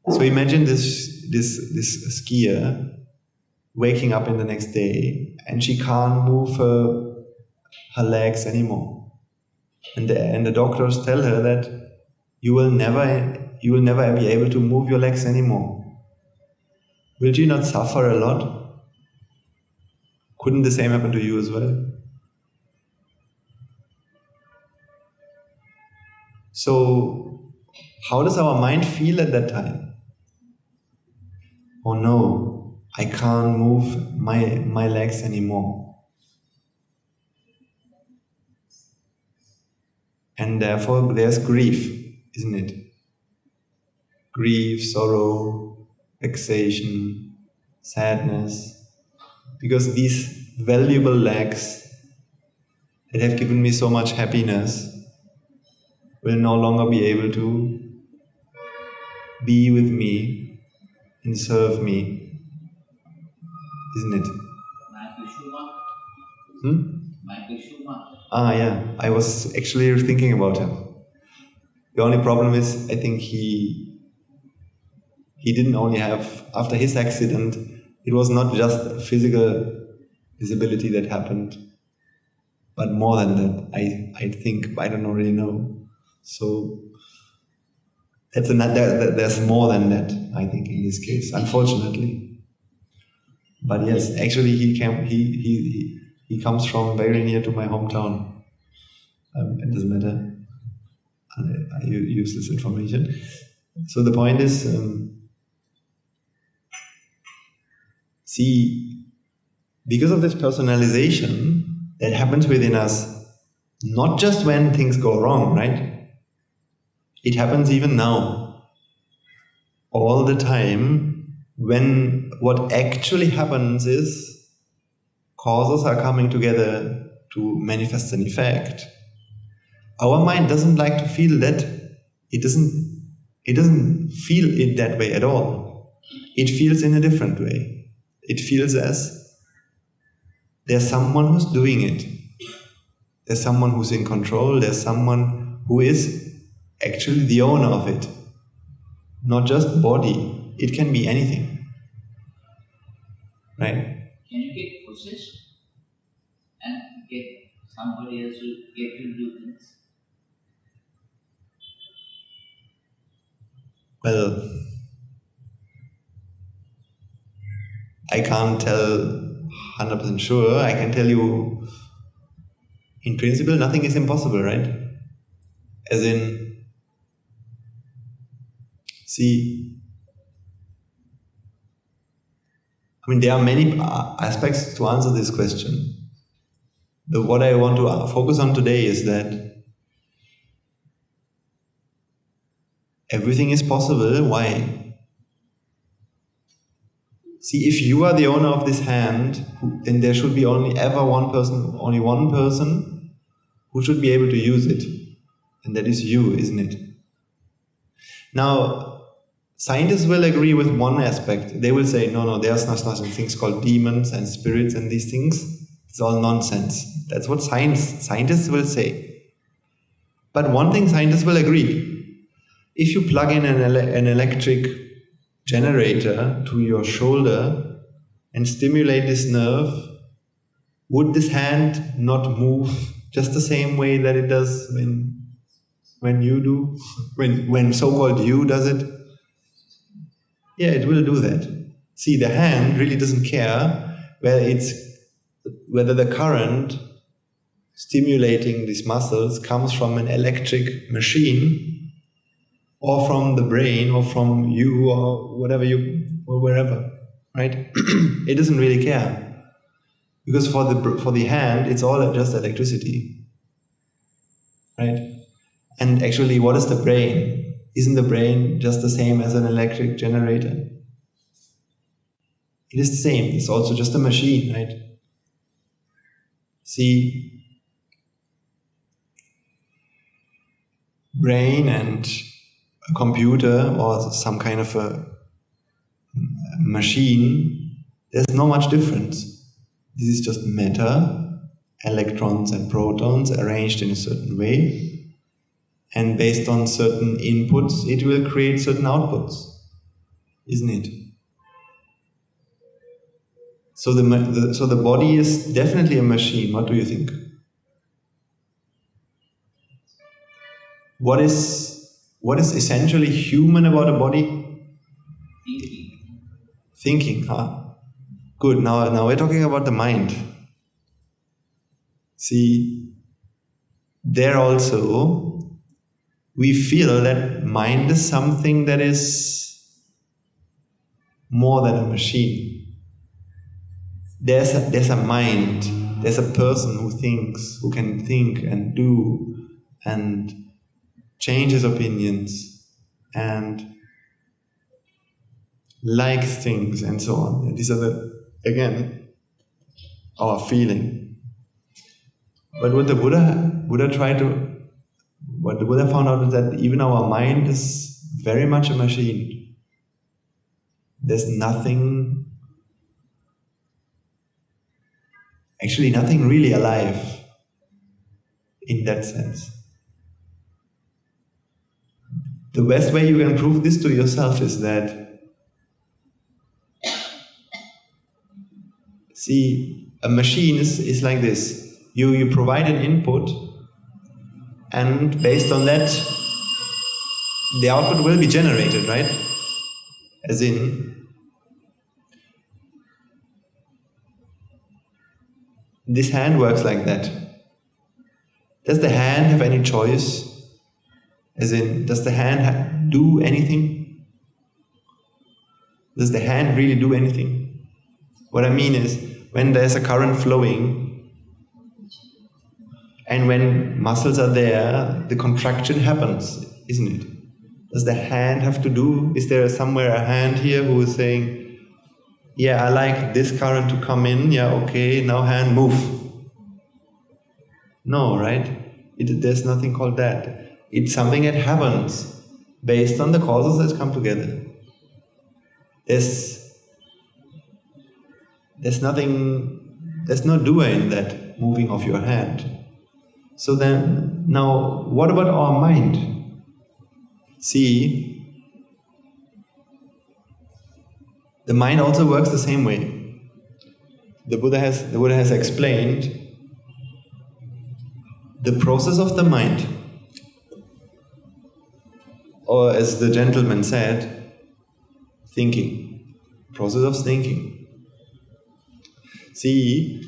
So imagine this skier waking up in the next day, and she can't move her legs anymore. And the doctors tell her that you will never be able to move your legs anymore. Will you not suffer a lot? Couldn't the same happen to you as well? So, how does our mind feel at that time? Oh no, I can't move my legs anymore. And therefore there's grief, isn't it? Grief, sorrow, vexation, sadness. Because these valuable legs that have given me so much happiness will no longer be able to be with me and serve me, isn't it? Ah, yeah, I was actually thinking about him. The only problem is, I think he didn't only have, after his accident, it was not just a physical disability that happened, but more than that, I think, I don't really know. So there's more than that, I think, in this case, unfortunately. But yes, actually he comes from very near to my hometown. It doesn't matter. I use this information. So the point is, see, because of this personalization that happens within us, not just when things go wrong, right? It happens even now. All the time, when what actually happens is causes are coming together to manifest an effect. Our mind doesn't like to feel that. It doesn't feel it that way at all. It feels in a different way. It feels as there's someone who's doing it. There's someone who's in control. There's someone who is actually the owner of it. Not just body. It can be anything. Right? Can you get possessed and get somebody else to get to do things? Well, I can't tell 100% sure. I can tell you, in principle, nothing is impossible, right? As in, see, I mean, there are many aspects to answer this question. What I want to focus on today is that everything is possible. Why? See, if you are the owner of this hand, then there should be only one person who should be able to use it. And that is you, isn't it? Now, scientists will agree with one aspect. They will say, no, there's not things called demons and spirits and these things. It's all nonsense. That's what scientists will say. But one thing scientists will agree. If you plug in an electric generator to your shoulder and stimulate this nerve, would this hand not move just the same way that it does when you do? When so-called you does it? Yeah, it will do that. See, the hand really doesn't care whether the current stimulating these muscles comes from an electric machine or from the brain or from you or wherever, right? It doesn't really care. Because for the hand, it's all just electricity, right? And actually, what is the brain? Isn't the brain just the same as an electric generator? It is the same. It's also just a machine, right? See, brain and a computer or some kind of a machine, there's not much difference. This is just matter, electrons and protons arranged in a certain way. And based on certain inputs, it will create certain outputs, isn't it? So the body is definitely a machine. What do you think? What is essentially human about a body? Thinking, huh? Good. Now we're talking about the mind. See, there also we feel that mind is something that is more than a machine. There's a mind, there's a person who thinks, who can think and do and change his opinions and likes things and so on. And these are our feeling. But what the Buddha found out is that even our mind is very much a machine. There's nothing really alive in that sense. The best way you can prove this to yourself is that, see, a machine is like this. You provide an input, and based on that, the output will be generated, right? As in, this hand works like that. Does the hand have any choice? As in, does the hand do anything? Does the hand really do anything? What I mean is, when there's a current flowing, and when muscles are there, the contraction happens, isn't it? Does the hand have to do? Is there somewhere a hand here who is saying, yeah, I like this current to come in, yeah, okay, now hand move. No, right? There's nothing called that. It's something that happens based on the causes that come together. There's no doer in that moving of your hand. So then, now, what about our mind? See, the mind also works the same way. The Buddha has explained the process of the mind, or as the gentleman said, thinking. Process of thinking. See,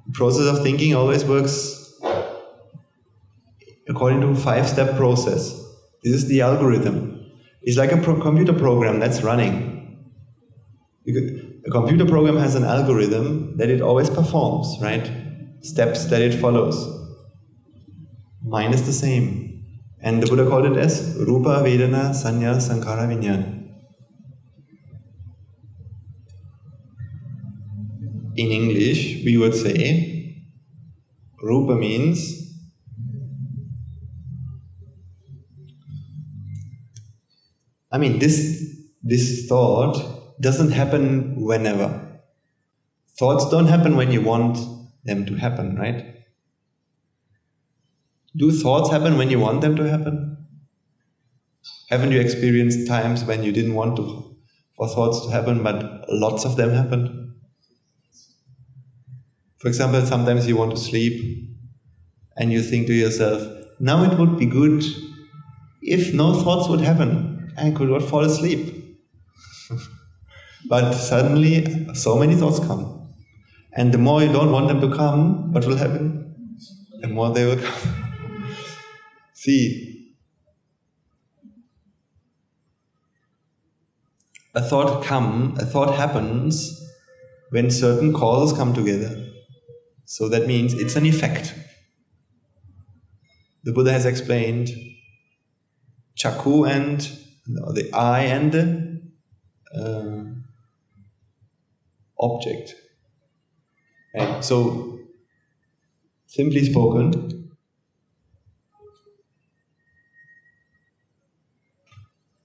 the process of thinking always works according to a 5-step process. This is the algorithm. It's like a computer program that's running. A computer program has an algorithm that it always performs, right? Steps that it follows. Mind is the same. And the Buddha called it as Rupa, Vedana, Sanya, Sankhara, Vijnana. In English, we would say, Rupa means this thought doesn't happen whenever. Thoughts don't happen when you want them to happen, right? Do thoughts happen when you want them to happen? Haven't you experienced times when you didn't want for thoughts to happen, but lots of them happened? For example, sometimes you want to sleep and you think to yourself, now it would be good if no thoughts would happen. I could not fall asleep. But suddenly, so many thoughts come. And the more you don't want them to come, what will happen? The more they will come. See, a thought happens when certain causes come together. So that means it's an effect. The Buddha has explained Chakku and the eye and the object. Right? So, simply spoken,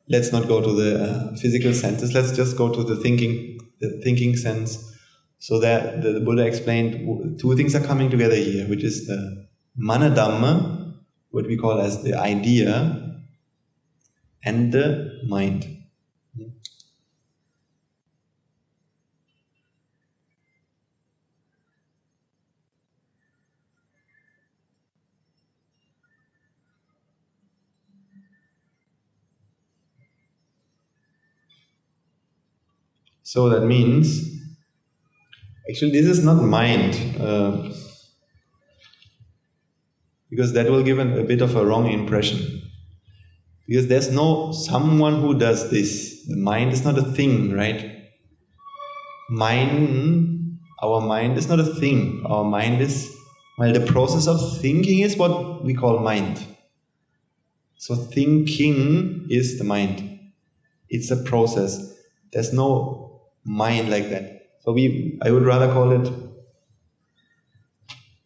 let's not go to the physical senses, let's just go to the thinking sense. So that the Buddha explained 2 things are coming together here, which is the mana Dhamma, what we call as the idea, and the mind. So that means, actually this is not mind, because that will give a bit of a wrong impression. Because there's no someone who does this. The mind is not a thing, right? Our mind is not a thing. Our mind is, the process of thinking is what we call mind. So thinking is the mind. It's a process. There's no mind like that. So I would rather call it,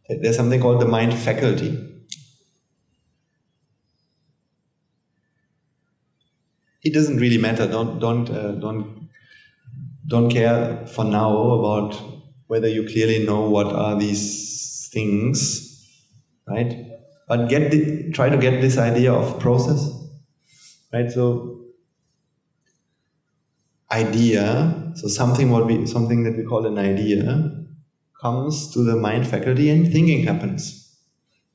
there's something called the mind faculty. It doesn't really matter. Don't care for now about whether you clearly know what are these things, right? But try to get this idea of process, right? So idea, so something that we call an idea, comes to the mind faculty and thinking happens.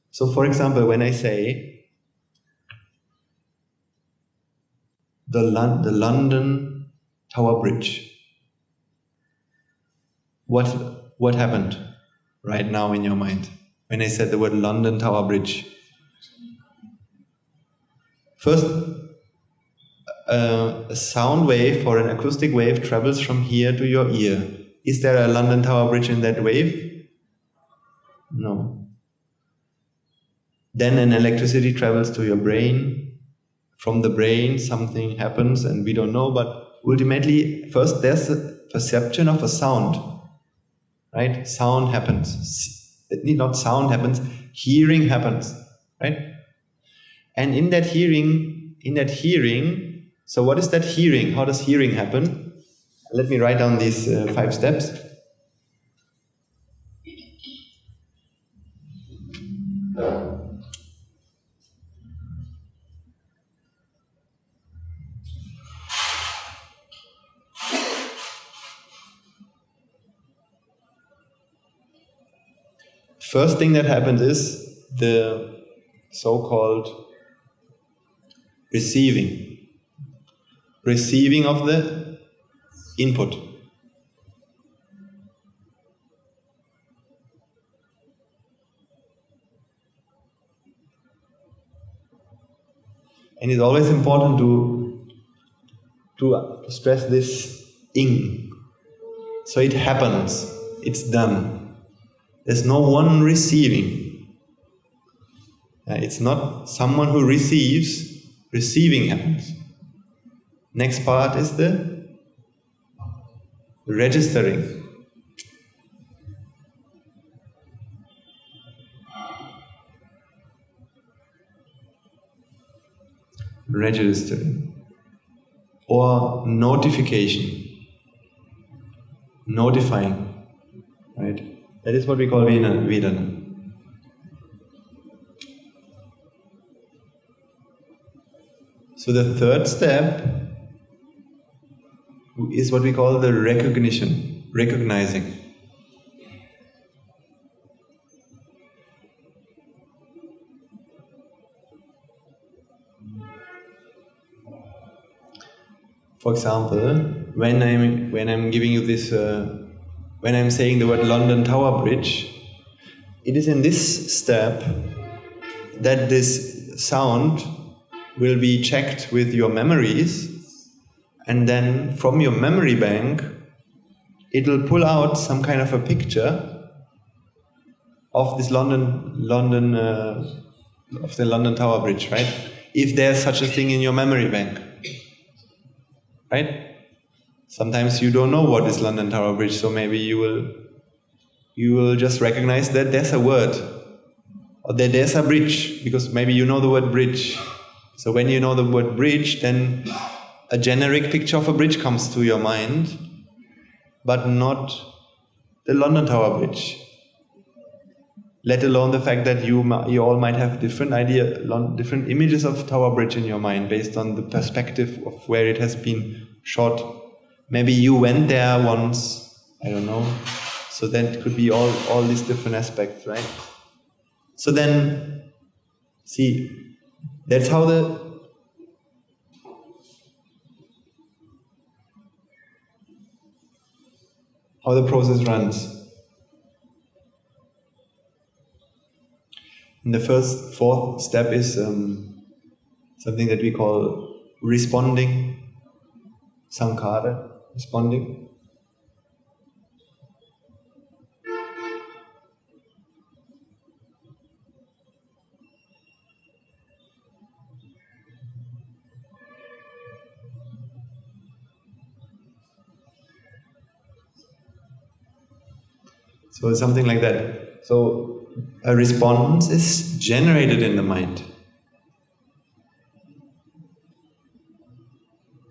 So, for example, when I say the London Tower Bridge, what happened right now in your mind when I said the word London Tower Bridge? First, a sound wave or an acoustic wave travels from here to your ear. Is there a London Tower Bridge in that wave? No. Then an electricity travels to your brain. From the brain something happens and we don't know, but ultimately first there's a perception of a sound, right? Sound happens. Not sound happens, hearing happens, right? And in that hearing, so what is that hearing? How does hearing happen? Let me write down these 5 steps. First thing that happens is the so-called receiving of the input. And it's always important to stress this ing. So it happens, it's done. There's no one receiving. It's not someone who receives, receiving happens. Next part is the registering. Registering. Or notification. Notifying. Right? That is what we call Vedana. So the third step is what we call the recognition, recognizing. For example, when I'm giving you this, when I'm saying the word London Tower Bridge, it is in this step that this sound will be checked with your memories, and then from your memory bank it will pull out some kind of a picture of this of the London Tower Bridge, right? If there's such a thing in your memory bank, right? Sometimes you don't know what is London Tower Bridge, so maybe you will just recognize that there's a word, or that there's a bridge, because maybe you know the word bridge. So when you know the word bridge, then a generic picture of a bridge comes to your mind, but not the London Tower Bridge. Let alone the fact that you all might have different images of Tower Bridge in your mind based on the perspective of where it has been shot. Maybe you went there once, I don't know. So then it could be all these different aspects, right? So then, see, that's how the process runs. And the fourth step is something that we call responding, sankhara, responding. So it's something like that. So a response is generated in the mind.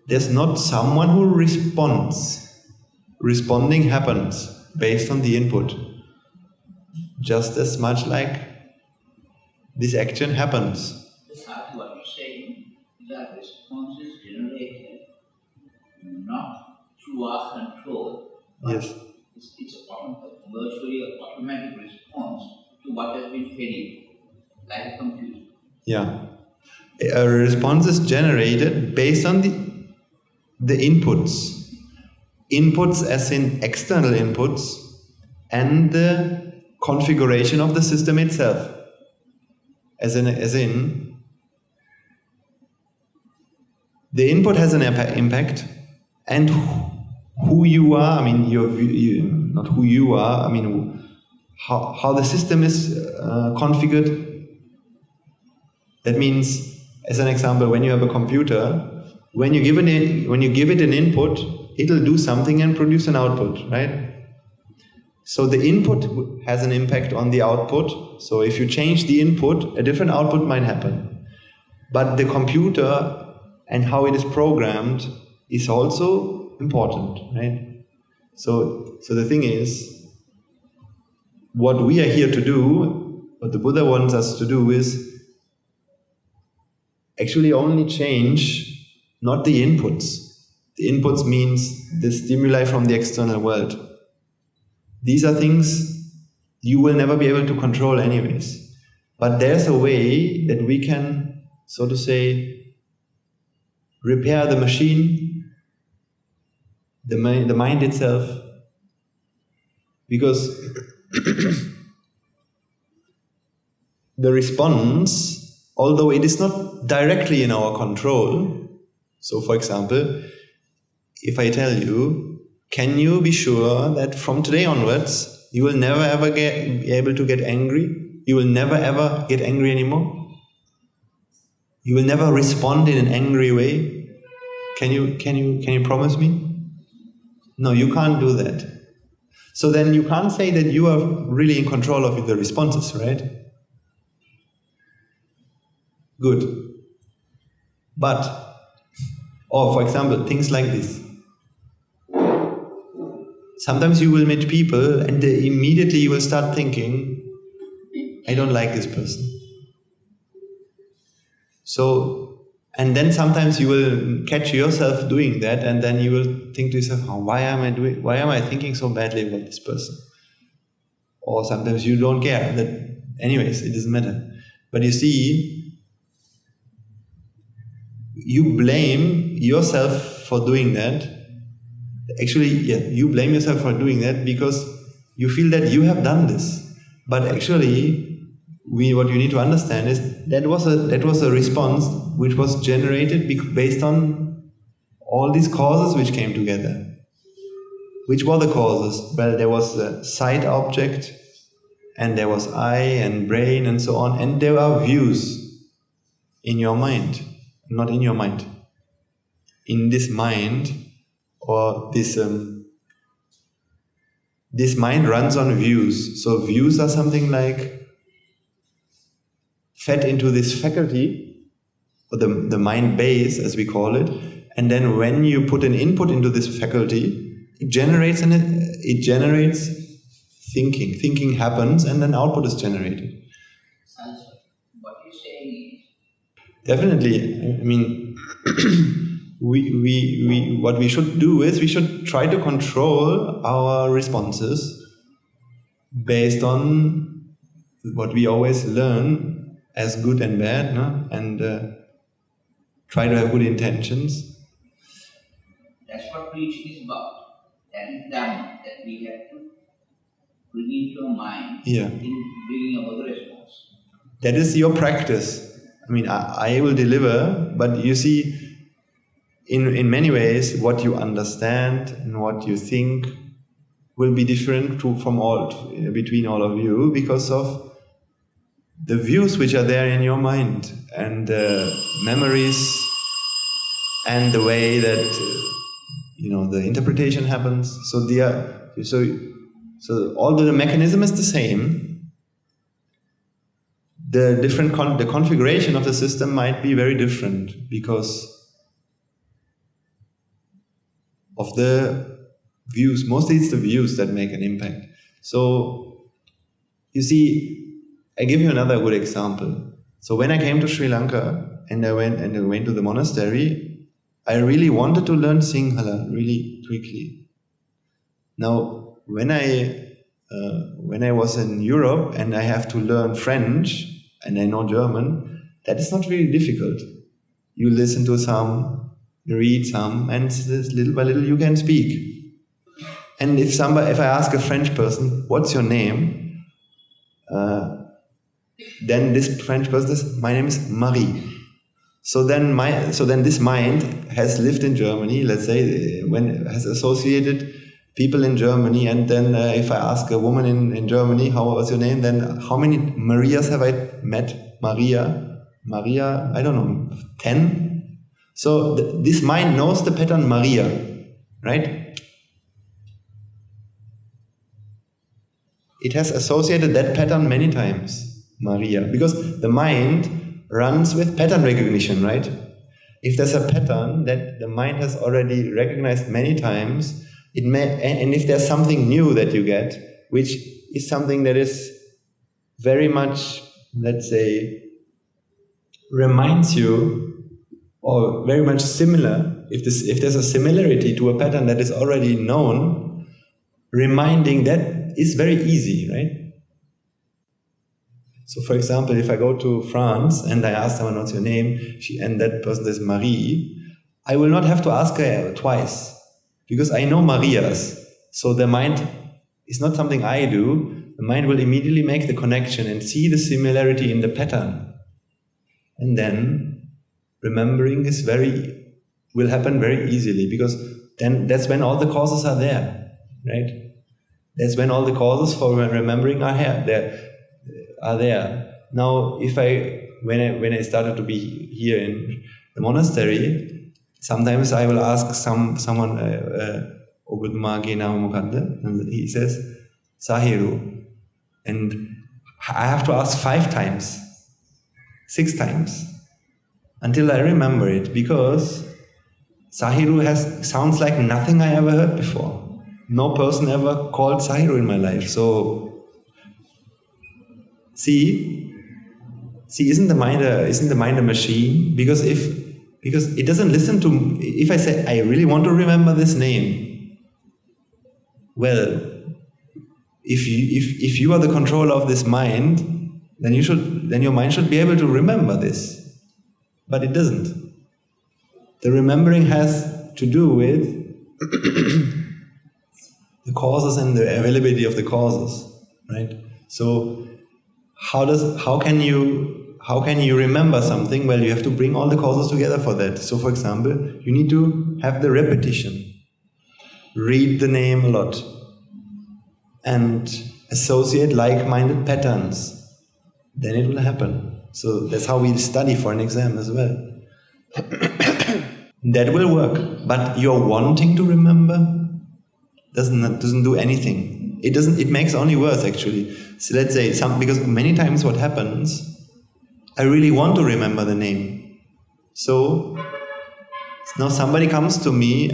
There's not someone who responds. Responding happens based on the input. Just as much like this action happens. Exactly what you're saying, that response is generated not through our control. Yes. It's virtually an automatic response to what has been fed in, like a computer. Yeah. A response is generated based on the inputs. Inputs as in external inputs and the configuration of the system itself. As in the input has an impact, and who you are, I mean, not who you are, I mean, how the system is configured. That means, as an example, when you have a computer, when you give it an input, it'll do something and produce an output, right? So the input has an impact on the output. So if you change the input, a different output might happen. But the computer and how it is programmed is also important, right? So the thing is, what we are here to do, what the Buddha wants us to do is actually only change not the inputs. The inputs means the stimuli from the external world. These are things you will never be able to control anyways. But there's a way that we can, so to say, repair the machine, the mind itself. Because the response, although it is not directly in our control, so for example, if I tell you, can you be sure that from today onwards, you will never ever be able to get angry? You will never ever get angry anymore? You will never respond in an angry way? Can you promise me? No, you can't do that. So then you can't say that you are really in control of the responses, right? Good. But, or for example, things like this. Sometimes you will meet people and immediately you will start thinking, I don't like this person. So, and then sometimes you will catch yourself doing that, and then you will think to yourself, oh, why am I thinking so badly about this person? Or sometimes you don't care. That, anyways, it doesn't matter. But you see, you blame yourself for doing that. Actually, yeah, you blame yourself for doing that because you feel that you have done this. But actually, what you need to understand is that was a response which was generated based on all these causes which came together. Which were the causes? Well, there was the sight object, and there was eye and brain and so on, and there are views in your mind, not in your mind. In this mind, or this mind runs on views. So views are something like fed into this faculty, or the mind base as we call it, and then when you put an input into this faculty, it generates thinking. Thinking happens and then output is generated. So what you're saying is? Definitely. I mean, we what we should do is we should try to control our responses based on what we always learn as good and bad, no? And try to have good intentions. That's what preaching is about. That is Dhamma, that we have to bring into our mind in bringing about the response. That is your practice. I mean, I will deliver, but you see, in many ways, what you understand and what you think will be different between all of you because of the views which are there in your mind and memories and the way that the interpretation happens. So So although the mechanism is the same, the configuration of the system might be very different because of the views. Mostly it's the views that make an impact. So you see, I give you another good example. So when I came to Sri Lanka and I went to the monastery, I really wanted to learn Sinhala really quickly. Now, when I was in Europe and I have to learn French and I know German, that is not really difficult. You listen to some, you read some, and little by little you can speak. And if I ask a French person, "What's your name?" Then this French person says, "My name is Marie." So then this mind has lived in Germany, let's say, has associated people in Germany, and then if I ask a woman in Germany, "How was your name?" then how many Marias have I met? Maria, I don't know, 10? So this mind knows the pattern Maria, right? It has associated that pattern many times, Maria, because the mind runs with pattern recognition, right? If there's a pattern that the mind has already recognized many times, and if there's something new that you get, which is something that is very much, let's say, reminds you, or very much similar, if there's a similarity to a pattern that is already known, reminding that is very easy, right? So for example, if I go to France and I ask someone, "What's your name?" and that person says Marie, I will not have to ask her twice, because I know Marias. So the mind is not something I do. The mind will immediately make the connection and see the similarity in the pattern. And then remembering will happen very easily, because then that's when all the causes are there, right? That's when all the causes for remembering are there. Now, when I started to be here in the monastery, sometimes I will ask someone, and he says, "Sahiru." And I have to ask 5 times, 6 times, until I remember it, because Sahiru sounds like nothing I ever heard before. No person ever called Sahiru in my life. So, see, isn't the mind a machine? Because it doesn't listen to. If I say I really want to remember this name, well, if you are the controller of this mind, then your mind should be able to remember this, but it doesn't. The remembering has to do with the causes and the availability of the causes, right? So how can you remember something? Well, you have to bring all the causes together for that. So for example, you need to have the repetition, read the name a lot, and associate like-minded patterns. Then it will happen. So that's how we study for an exam as well. That will work, but your wanting to remember doesn't do anything. It makes only worse, actually. So let's say because many times what happens, I really want to remember the name. So now somebody comes to me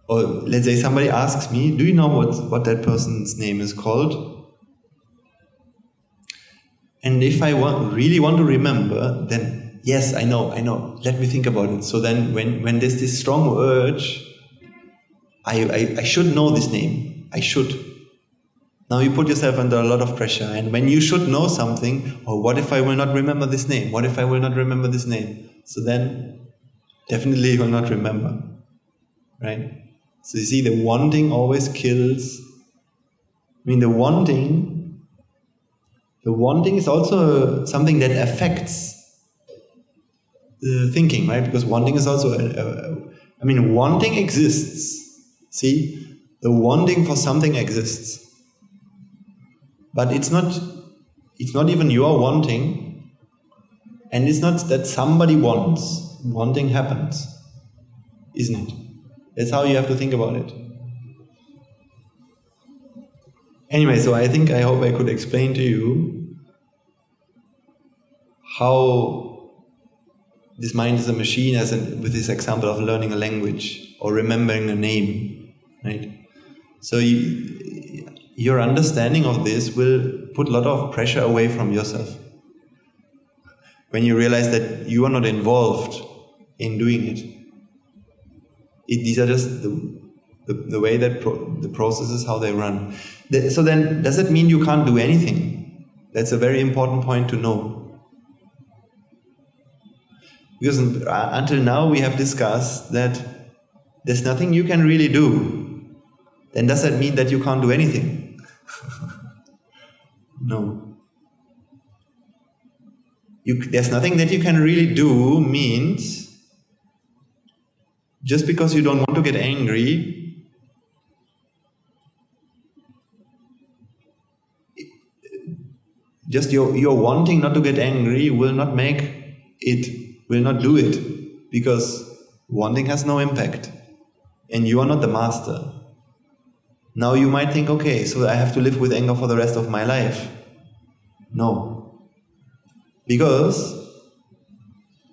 or let's say somebody asks me, "Do you know what that person's name is called?" And if I really want to remember, then yes, I know. Let me think about it. So then when there's this strong urge, I should know this name. I should. Now you put yourself under a lot of pressure. And when you should know something, or what if I will not remember this name? What if I will not remember this name? So then definitely you will not remember. Right? So you see, the wanting always kills. I mean, the wanting is also something that affects the thinking, right? Because wanting is also, wanting exists. See, the wanting for something exists, but it's not even your wanting, and it's not that somebody wants. Wanting happens. isn't it? That's how you have to think about it. Anyway, so I hope I could explain to you how this mind is a machine, with this example of learning a language or remembering a name, right? So your understanding of this will put a lot of pressure away from yourself. When you realize that you are not involved in doing it. These are just the way that the processes, how they run. So then, does it mean you can't do anything? That's a very important point to know. Because until now we have discussed that there's nothing you can really do. Then does that mean that you can't do anything? No. There's nothing that you can really do means just because you don't want to get angry, just your wanting not to get angry will not do it, because wanting has no impact and you are not the master. Now you might think, okay, so I have to live with anger for the rest of my life. No. Because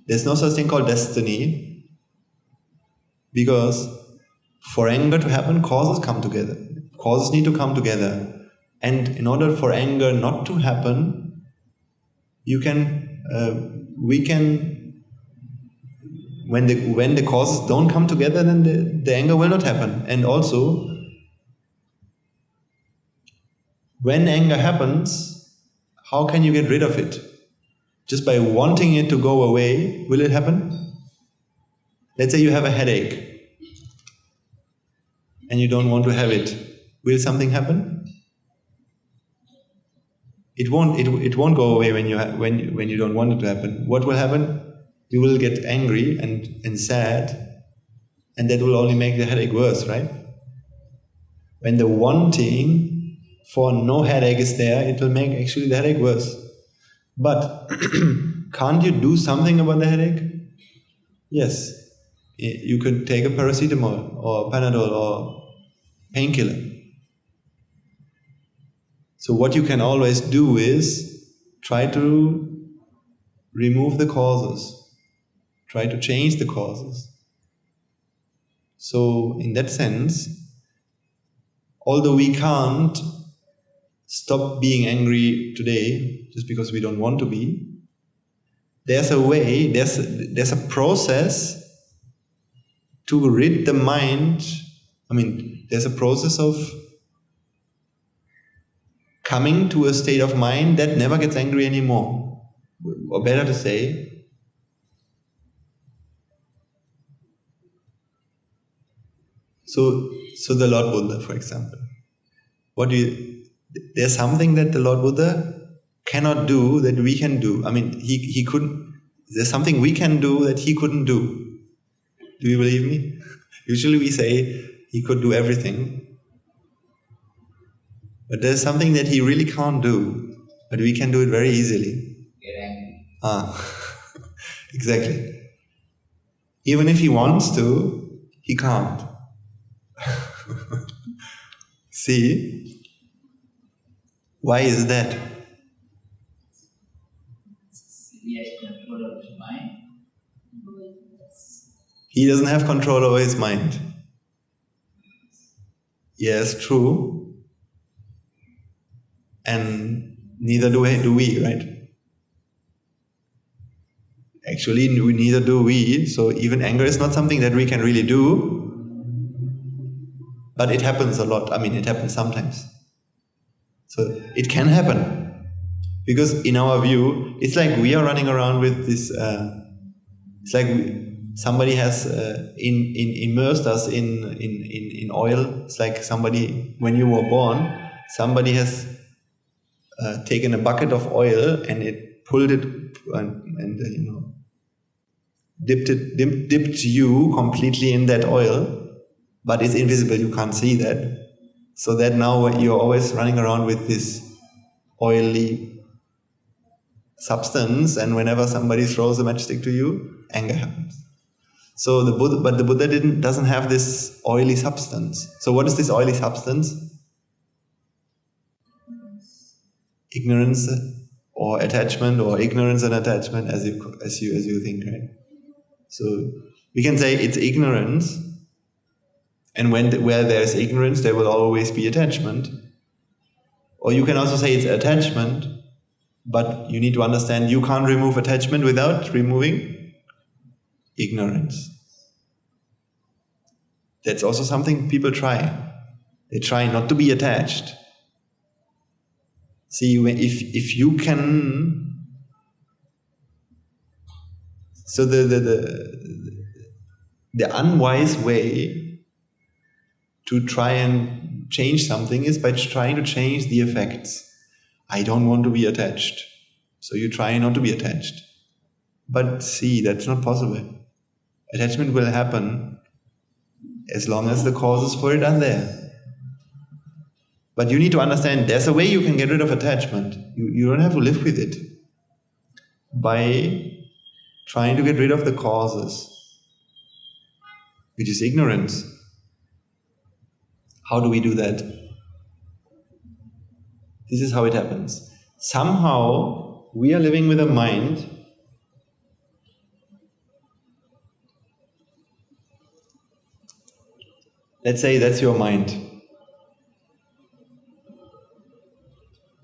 there's no such thing called destiny, because for anger to happen, causes come together. Causes need to come together. And in order for anger not to happen, when the causes don't come together, then the anger will not happen. And also, when anger happens, how can you get rid of it? Just by wanting it to go away, will it happen? Let's say you have a headache and you don't want to have it. Will something happen? It won't go away when you don't want it to happen. What will happen? You will get angry and sad, and that will only make the headache worse, right? When the wanting for no headache is there, it will make actually the headache worse. But can't you do something about the headache? Yes. You could take a paracetamol or Panadol or painkiller. So what you can always do is try to remove the causes. Try to change the causes. So in that sense, although we can't stop being angry today just because we don't want to be, there's a way, there's a process to rid the mind. There's a process of coming to a state of mind that never gets angry anymore. Or better to say, so the Lord Buddha, for example, there's something that the Lord Buddha cannot do that we can do. He couldn't. There's something we can do that he couldn't do. Do you believe me? Usually we say he could do everything, but there's something that he really can't do, but we can do it very easily. Get angry. Exactly. Even if he wants to, he can't. See? Why is that? He has control of his mind. He doesn't have control over his mind. Yes, true. And neither do we, right? Actually, neither do we. So even anger is not something that we can really do. But it happens a lot. It happens sometimes. So it can happen. Because in our view, it's like we are running around with this, it's like somebody has immersed us in oil. It's like somebody, when you were born, somebody has taken a bucket of oil and it pulled it and dipped you completely in that oil, but it's invisible, you can't see that. So that now you're always running around with this oily substance, and whenever somebody throws a matchstick to you, anger happens. So the Buddha doesn't have this oily substance. So what is this oily substance? Ignorance or attachment, or ignorance and attachment, as you think, right? So we can say it's ignorance, and where there is ignorance, there will always be attachment. Or you can also say it's attachment, but you need to understand you can't remove attachment without removing ignorance. That's also something people try. They try not to be attached. See, if you can, so the unwise way to try and change something is by trying to change the effects. I don't want to be attached, so you try not to be attached. But see, that's not possible. Attachment will happen as long as the causes for it are there. But you need to understand there's a way you can get rid of attachment. You don't have to live with it. By trying to get rid of the causes, which is ignorance. How do we do that? This is how it happens. Somehow we are living with a mind Let's say that's your mind.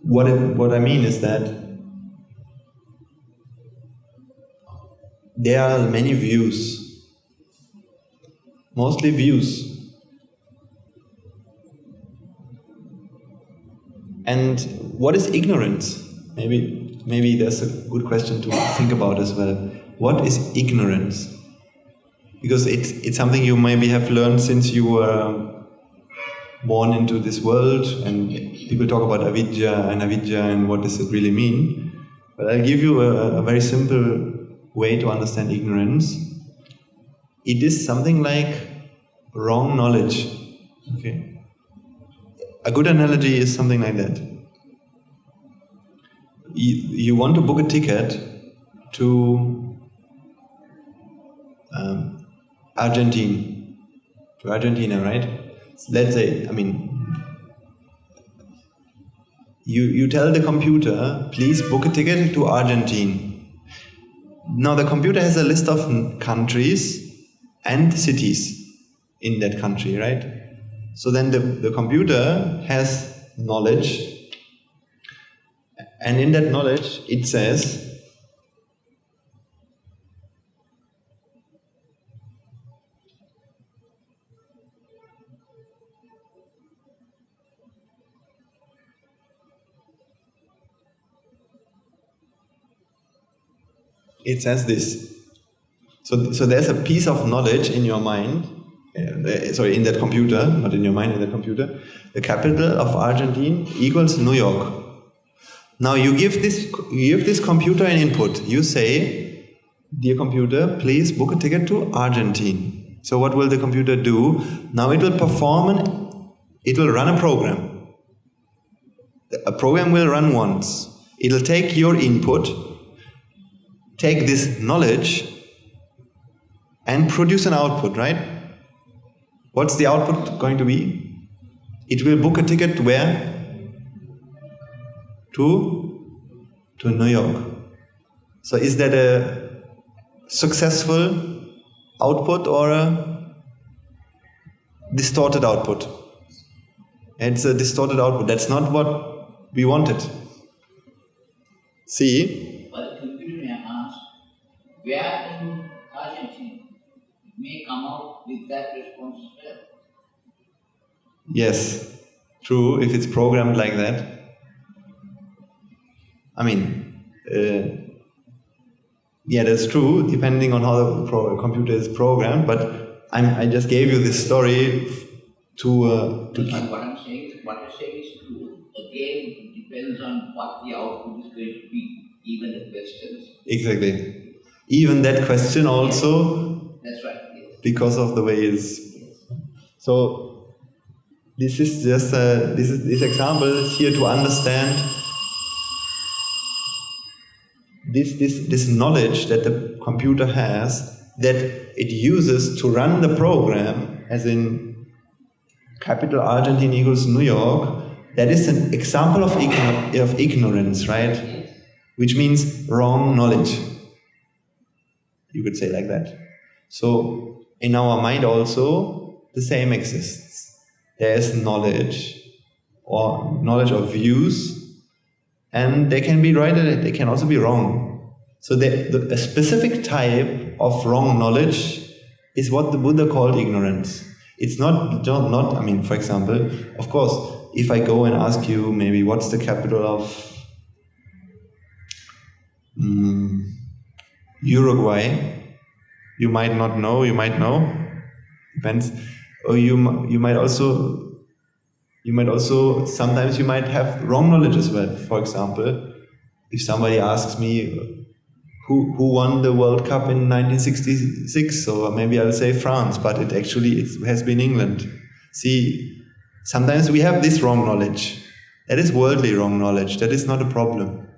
What I mean is that there are many views, mostly views. And what is ignorance? Maybe that's a good question to think about as well. What is ignorance? Because it's something you maybe have learned since you were born into this world, and people talk about avidya and what does it really mean. But I'll give you a very simple way to understand ignorance. It is something like wrong knowledge. Okay. A good analogy is something like that. You want to book a ticket to Argentina, right? Let's say, you tell the computer, please book a ticket to Argentina. Now the computer has a list of countries and cities in that country, right? So then the computer has knowledge, and in that knowledge it says, this. So there's a piece of knowledge in your mind, in that computer, not in your mind, in the computer. The capital of Argentina equals New York. Now you give this computer an input. You say, dear computer, please book a ticket to Argentina. So what will the computer do? Now it will it will run a program. A program will run once. It will take your input, take this knowledge, and produce an output, right? What's the output going to be? It will book a ticket to where? To New York. So is that a successful output or a distorted output? It's a distorted output. That's not what we wanted. See? But the computer may ask, where in Argentina? It may come out with that response as well. Yes, true, if it's programmed like that. That's true, depending on how the computer is programmed, but I just gave you this story to... What you're saying is true. Again, it depends on what the output is going to be, even the questions. Exactly. Even that question also... That's right. Yes. Because of the way it's... So, this is just this example is here to understand this knowledge that the computer has, that it uses to run the program, as in capital Argentina equals New York, that is an example of ignorance, right? Which means wrong knowledge. You could say like that. So in our mind also, the same exists. There is knowledge, or knowledge of views, and they can be right, and they can also be wrong. So a specific type of wrong knowledge is what the Buddha called ignorance. It's not, I mean, for example, of course, if I go and ask you maybe what's the capital of Uruguay, you might not know, you might know, depends. Or you might also, sometimes you might have wrong knowledge as well. For example, if somebody asks me who won the World Cup in 1966, so maybe I'll say France, but it has been England. See, sometimes we have this wrong knowledge. That is worldly wrong knowledge. That is not a problem.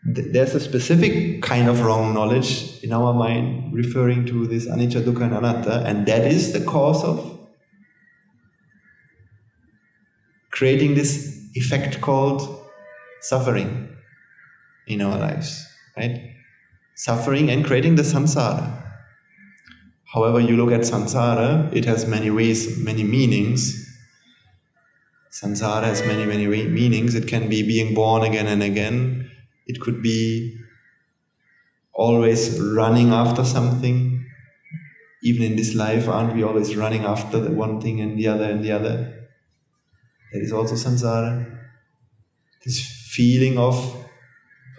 There's a specific kind of wrong knowledge in our mind referring to this anicca, dukkha and anatta, and that is the cause of creating this effect called suffering in our lives, right? Suffering and creating the samsara. However you look at samsara, it has many ways, many meanings. Samsara has many meanings. It can be being born again and again. It could be always running after something. Even in this life, aren't we always running after the one thing and the other and the other? That is also samsara. This feeling of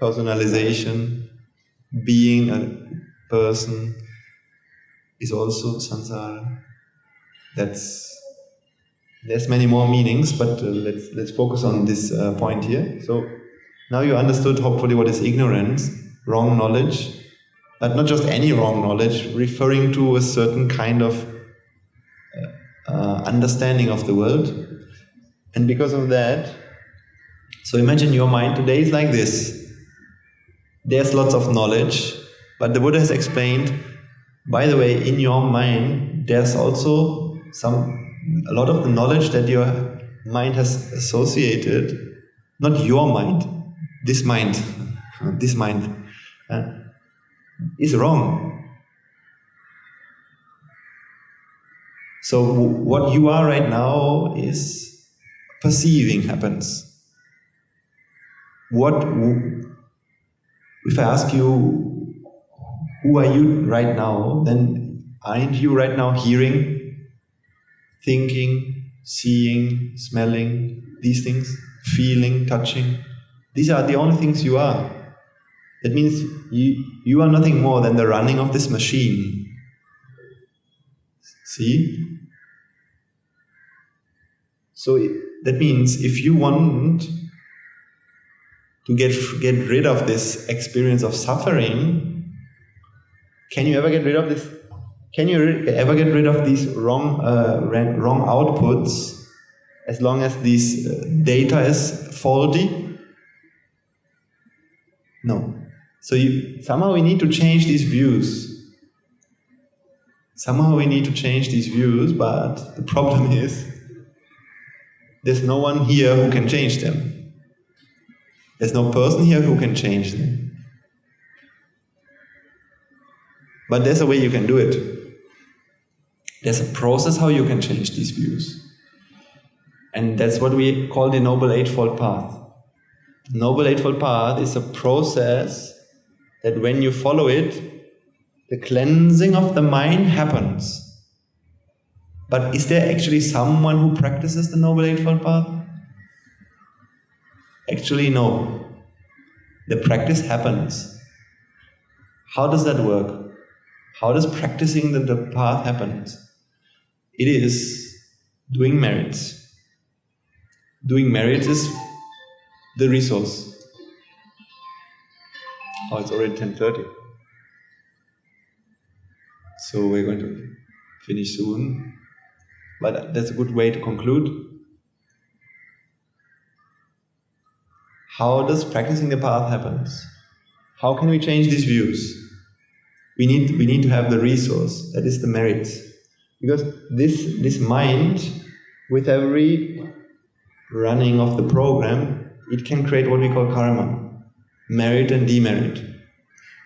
personalization, being a person, is also samsara. There's many more meanings, but let's focus on this point here. So now you understood hopefully what is ignorance, wrong knowledge, but not just any wrong knowledge, referring to a certain kind of understanding of the world. And because of that, so imagine your mind today is like this. There's lots of knowledge, but the Buddha has explained, by the way, in your mind, there's also a lot of the knowledge that your mind has associated, not your mind, this mind is wrong. So what you are right now is perceiving happens. If I ask you, who are you right now, then aren't you right now hearing, thinking, seeing, smelling, these things, feeling, touching? These are the only things you are. That means you are nothing more than the running of this machine. See? So that means if you want to get rid of this experience of suffering, can you ever get rid of this? Can you ever get rid of these wrong outputs as long as this data is faulty? No. So somehow we need to change these views. But the problem is there's no one here who can change them. There's no person here who can change them. But there's a way you can do it. There's a process how you can change these views. And that's what we call the Noble Eightfold Path. The Noble Eightfold Path is a process that when you follow it, the cleansing of the mind happens. But is there actually someone who practices the Noble Eightfold Path? Actually, no. The practice happens. How does that work? How does practicing the path happen? It is doing merits. Doing merits is the resource. Oh, it's already 10:30. So we're going to finish soon. But that's a good way to conclude. How does practicing the path happen? How can we change these views? We need to have the resource, that is the merits. Because this mind, with every running of the program, it can create what we call karma, merit and demerit,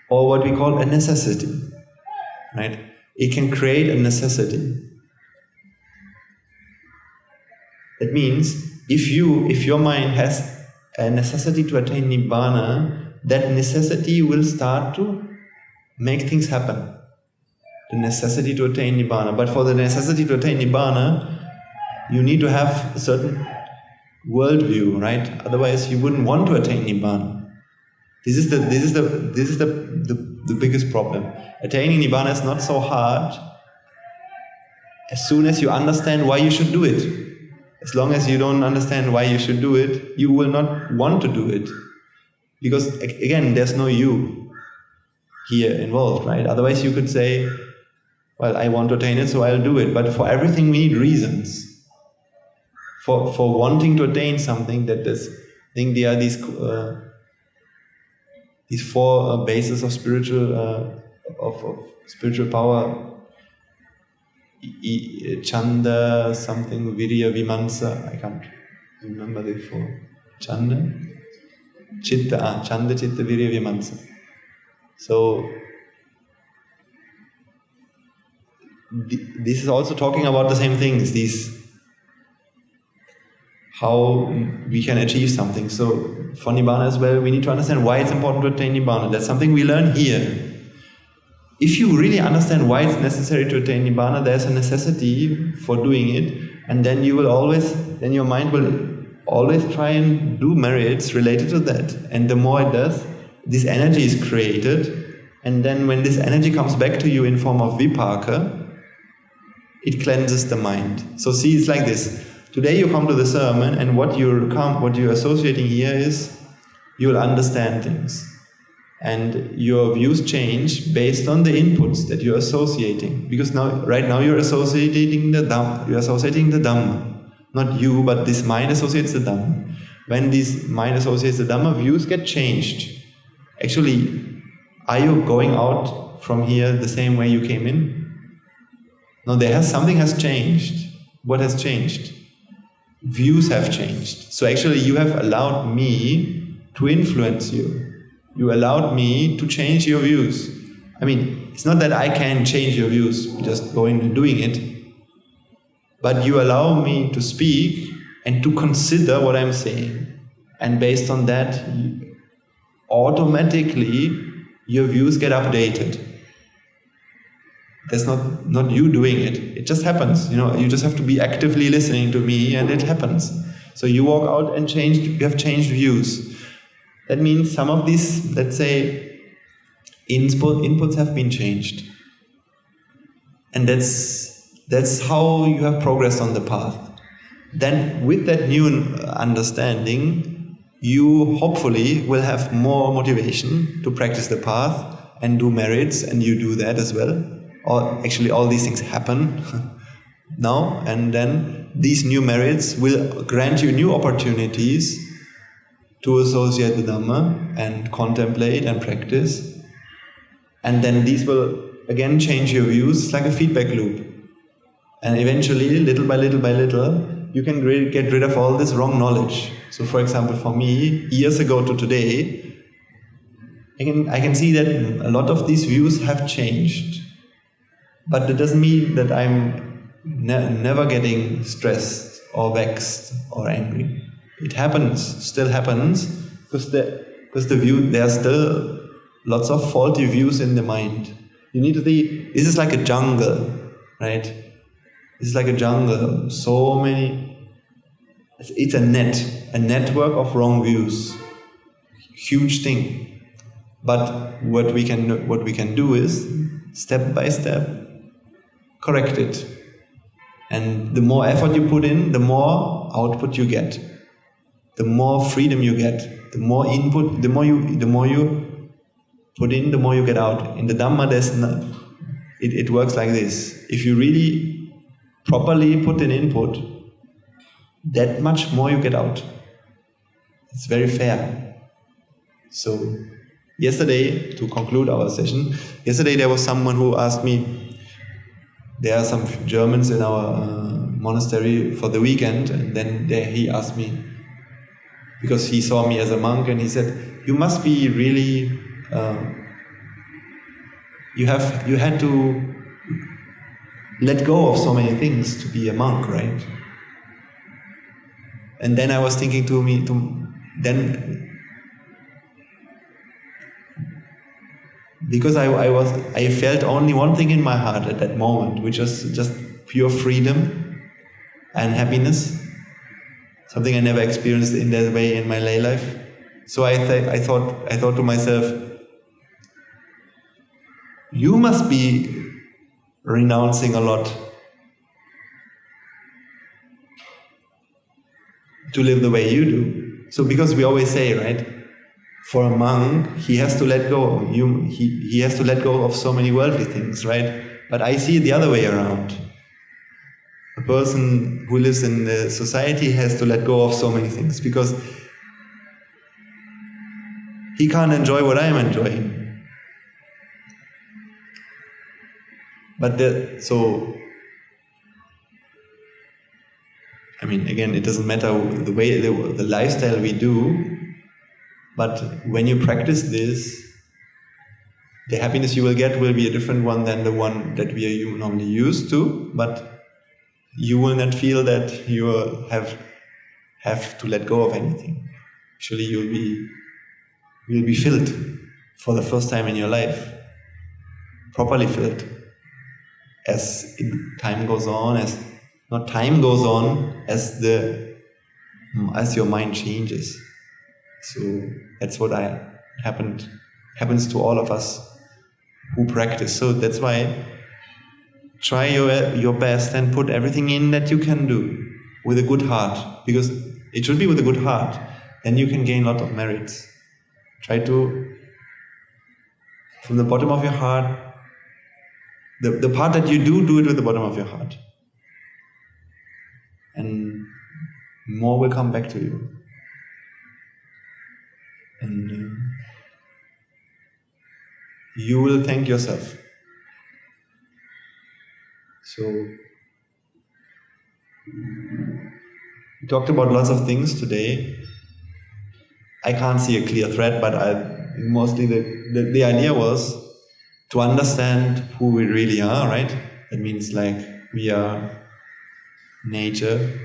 or what we call a necessity, right? It can create a necessity. That means if your mind has a necessity to attain Nibbāna, that necessity will start to make things happen. The necessity to attain Nibbāna. But for the necessity to attain Nibbāna, you need to have a certain worldview, right? Otherwise, you wouldn't want to attain Nibbāna. This is the biggest problem. Attaining Nibbāna is not so hard as soon as you understand why you should do it. As long as you don't understand why you should do it, you will not want to do it. Because again, there's no you here involved, right? Otherwise you could say, well, I want to attain it, so I'll do it. But for everything we need reasons. For wanting to attain something, that is, I think there are these four bases of spiritual power. Chanda, something, Virya, Vimansa, I can't remember the four. Chanda, Chitta, Virya, Vimansa. So, this is also talking about the same things, how we can achieve something. So, for Nibbāna as well, we need to understand why it's important to attain Nibbāna. That's something we learn here. If you really understand why it's necessary to attain Nibbāna, there's a necessity for doing it, and then your mind will always try and do merits related to that. And the more it does, this energy is created, and then when this energy comes back to you in form of vipaka, it cleanses the mind. So see, it's like this. Today you come to the sermon, and what you're associating here is you'll understand things. And your views change based on the inputs that you're associating. Because right now you're associating the Dhamma. You're associating the Dhamma. Not you, but this mind associates the Dhamma. When this mind associates the Dhamma, views get changed. Actually, are you going out from here the same way you came in? No, something has changed. What has changed? Views have changed. So actually you have allowed me to influence you. You allowed me to change your views. I mean, it's not that I can change your views, just going and doing it. But you allow me to speak and to consider what I'm saying. And based on that, automatically, your views get updated. That's not you doing it. It just happens. You just have to be actively listening to me, and it happens. So you walk out and you have changed views. That means some of these, let's say, inputs have been changed. And that's how you have progressed on the path. Then with that new understanding, you hopefully will have more motivation to practice the path and do merits, and you do that as well. Or actually all these things happen now, and then these new merits will grant you new opportunities to associate the Dhamma and contemplate and practice. And then these will again change your views. It's like a feedback loop. And eventually, little by little, you can get rid of all this wrong knowledge. So for example, for me, years ago to today, I can see that a lot of these views have changed. But that doesn't mean that I'm never getting stressed or vexed or angry. It still happens, because the view, there are still lots of faulty views in the mind. You need to see, this is like a jungle, right? This is like a jungle. So many, it's a network of wrong views. Huge thing. But what we can do is, step by step, correct it. And the more effort you put in, the more output you get. The more freedom you get, the more input, the more you put in, the more you get out. In the Dhamma, it works like this. If you really properly put in input, that much more you get out. It's very fair. So yesterday, to conclude our session, yesterday there was someone who asked me, there are some Germans in our monastery for the weekend, and then he asked me, because he saw me as a monk, and he said, you must be really, you had to let go of so many things to be a monk, right? And then I was thinking because I felt only one thing in my heart at that moment, which was just pure freedom and happiness, something I never experienced in that way in my lay life. So I thought to myself, you must be renouncing a lot to live the way you do. So because we always say, right, for a monk, he has to let go. He has to let go of so many worldly things, right? But I see it the other way around. A person who lives in the society has to let go of so many things because he can't enjoy what I am enjoying. But again, it doesn't matter the way the lifestyle we do, but when you practice this, the happiness you will get will be a different one than the one that we are normally used to, but you will not feel that you have to let go of anything. Actually, you'll be filled for the first time in your life, properly filled. As time goes on, as your mind changes. So that's what happens to all of us who practice. So that's why try your best and put everything in that you can do with a good heart, because it should be with a good heart. Then you can gain a lot of merits. Try to, from the bottom of your heart, the part that you do it with the bottom of your heart. And more will come back to you. And you will thank yourself. So, we talked about lots of things today. I can't see a clear thread, but mostly the idea was to understand who we really are, right? That means we are nature,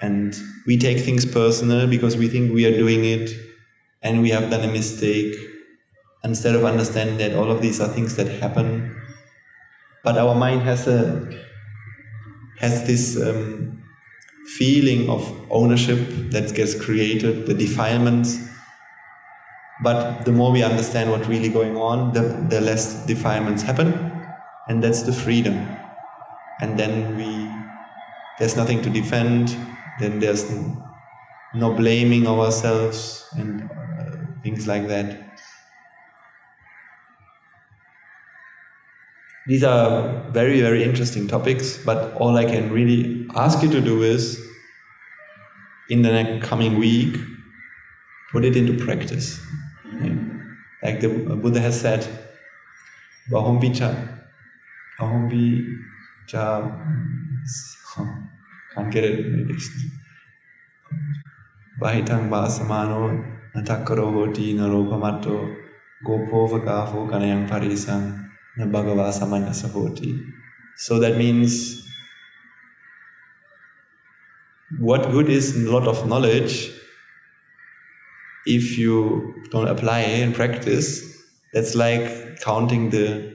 and we take things personal because we think we are doing it and we have done a mistake, instead of understanding that all of these are things that happen. But our mind has this feeling of ownership that gets created, the defilements. But the more we understand what's really going on, the less defilements happen, and that's the freedom. And then there's nothing to defend, then there's no blaming ourselves and things like that. These are very, very interesting topics, but all I can really ask you to do is, in the next coming week, put it into practice. Like the Buddha has said, Bahombi cha, can't get it in English. Bahitang basamano natakaro hoti narupamato gopo vagafo kanayang parisang nabhagava samanyasa hoti. So that means, what good is a lot of knowledge if you don't apply it in practice? That's like counting the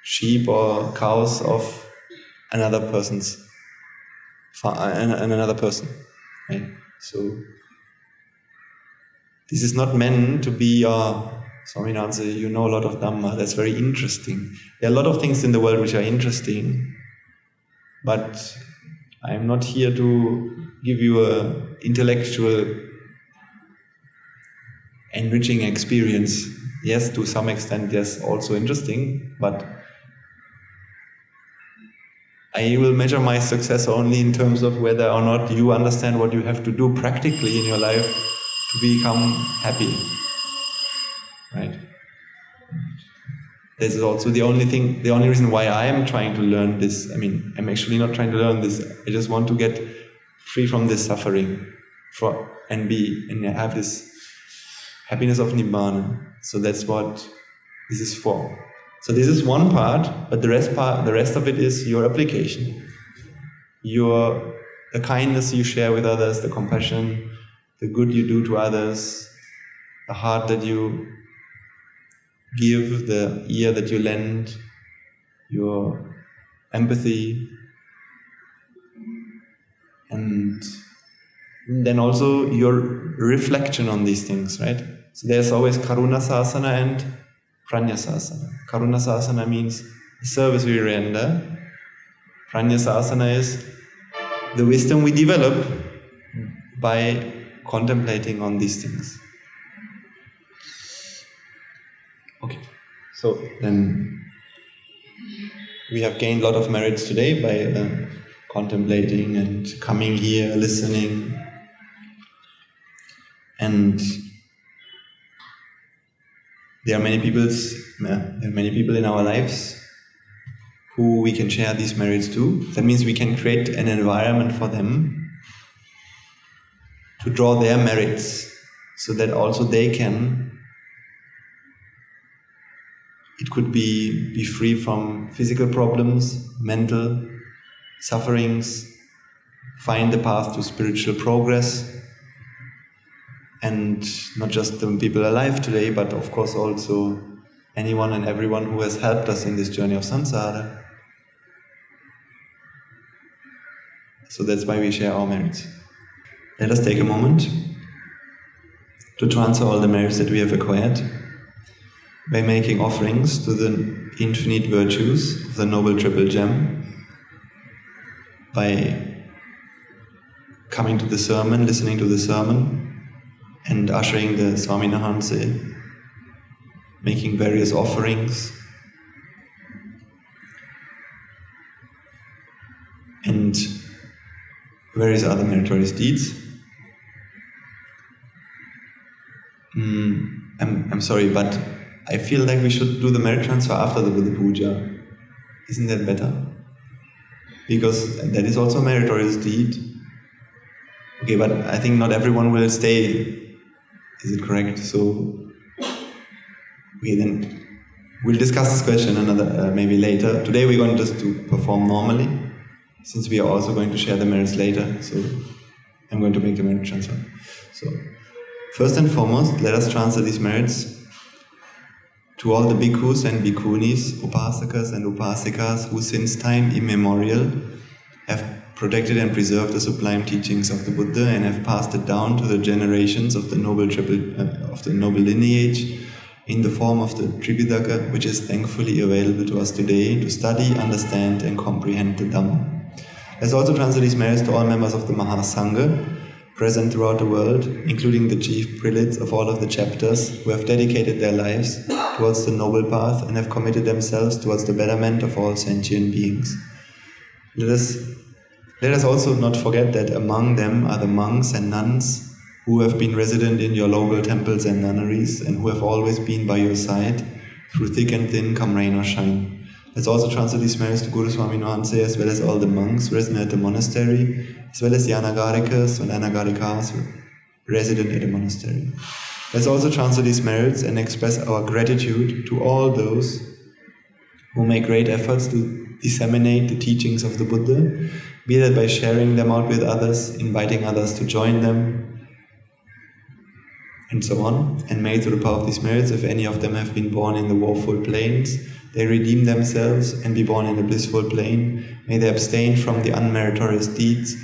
sheep or cows of another person's and another person, right? So this is not meant to be Swaminathan, you know a lot of Dhamma, that's very interesting. There are a lot of things in the world which are interesting, but I'm not here to give you an intellectual enriching experience. Yes, to some extent, yes, also interesting, but I will measure my success only in terms of whether or not you understand what you have to do practically in your life to become happy. right? This is also the only reason why I am trying to learn this. I mean, I'm actually not trying to learn this. I just want to get free from this suffering and have this happiness of Nibbāna. So that's what this is for. So this is one part, but the rest of it is your application. The kindness you share with others, the compassion, the good you do to others, the heart that you give, the ear that you lend, your empathy, and then also your reflection on these things, right? So there's always Karuna Sasana and Prajna Sasana. Karuna Sasana means the service we render. Prajna Sasana is the wisdom we develop by contemplating on these things. Okay, so then we have gained a lot of merits today by contemplating and coming here, listening. And there are many people in our lives who we can share these merits to. That means we can create an environment for them to draw their merits so that also they can, it could be free from physical problems, mental sufferings, find the path to spiritual progress. And not just the people alive today, but of course also anyone and everyone who has helped us in this journey of samsara. So that's why we share our merits. Let us take a moment to transfer all the merits that we have acquired by making offerings to the infinite virtues of the Noble Triple Gem, by coming to the sermon, listening to the sermon, and ushering the Swami Nahanse, making various offerings, and various other meritorious deeds. I'm sorry, but I feel like we should do the merit transfer after the Buddha Puja. Isn't that better? Because that is also a meritorious deed. Okay, but I think not everyone will stay. Is it correct? So, okay, then we'll discuss this question maybe later. Today we're going just to perform normally, since we are also going to share the merits later. So I'm going to make the merit transfer. So first and foremost, let us transfer these merits to all the bhikkhus and bhikkhunis, upasakas and upasikas who since time immemorial have protected and preserved the sublime teachings of the Buddha and have passed it down to the generations of the noble lineage in the form of the Tripitaka, which is thankfully available to us today to study, understand and comprehend the Dhamma. Let's also transfer these merits to all members of the Mahasangha present throughout the world, including the chief prelates of all of the chapters who have dedicated their lives towards the noble path and have committed themselves towards the betterment of all sentient beings. Let us also not forget that among them are the monks and nuns who have been resident in your local temples and nunneries and who have always been by your side through thick and thin, come rain or shine. Let's also transfer these merits to Guru Swami Nahanse as well as all the monks resident at the monastery, as well as the Anagarikas and Anagarikas resident at the monastery. Let's also transfer these merits and express our gratitude to all those who make great efforts to disseminate the teachings of the Buddha, be that by sharing them out with others, inviting others to join them, and so on. And may through the power of these merits, if any of them have been born in the woeful plains, they redeem themselves and be born in the blissful plane. May they abstain from the unmeritorious deeds,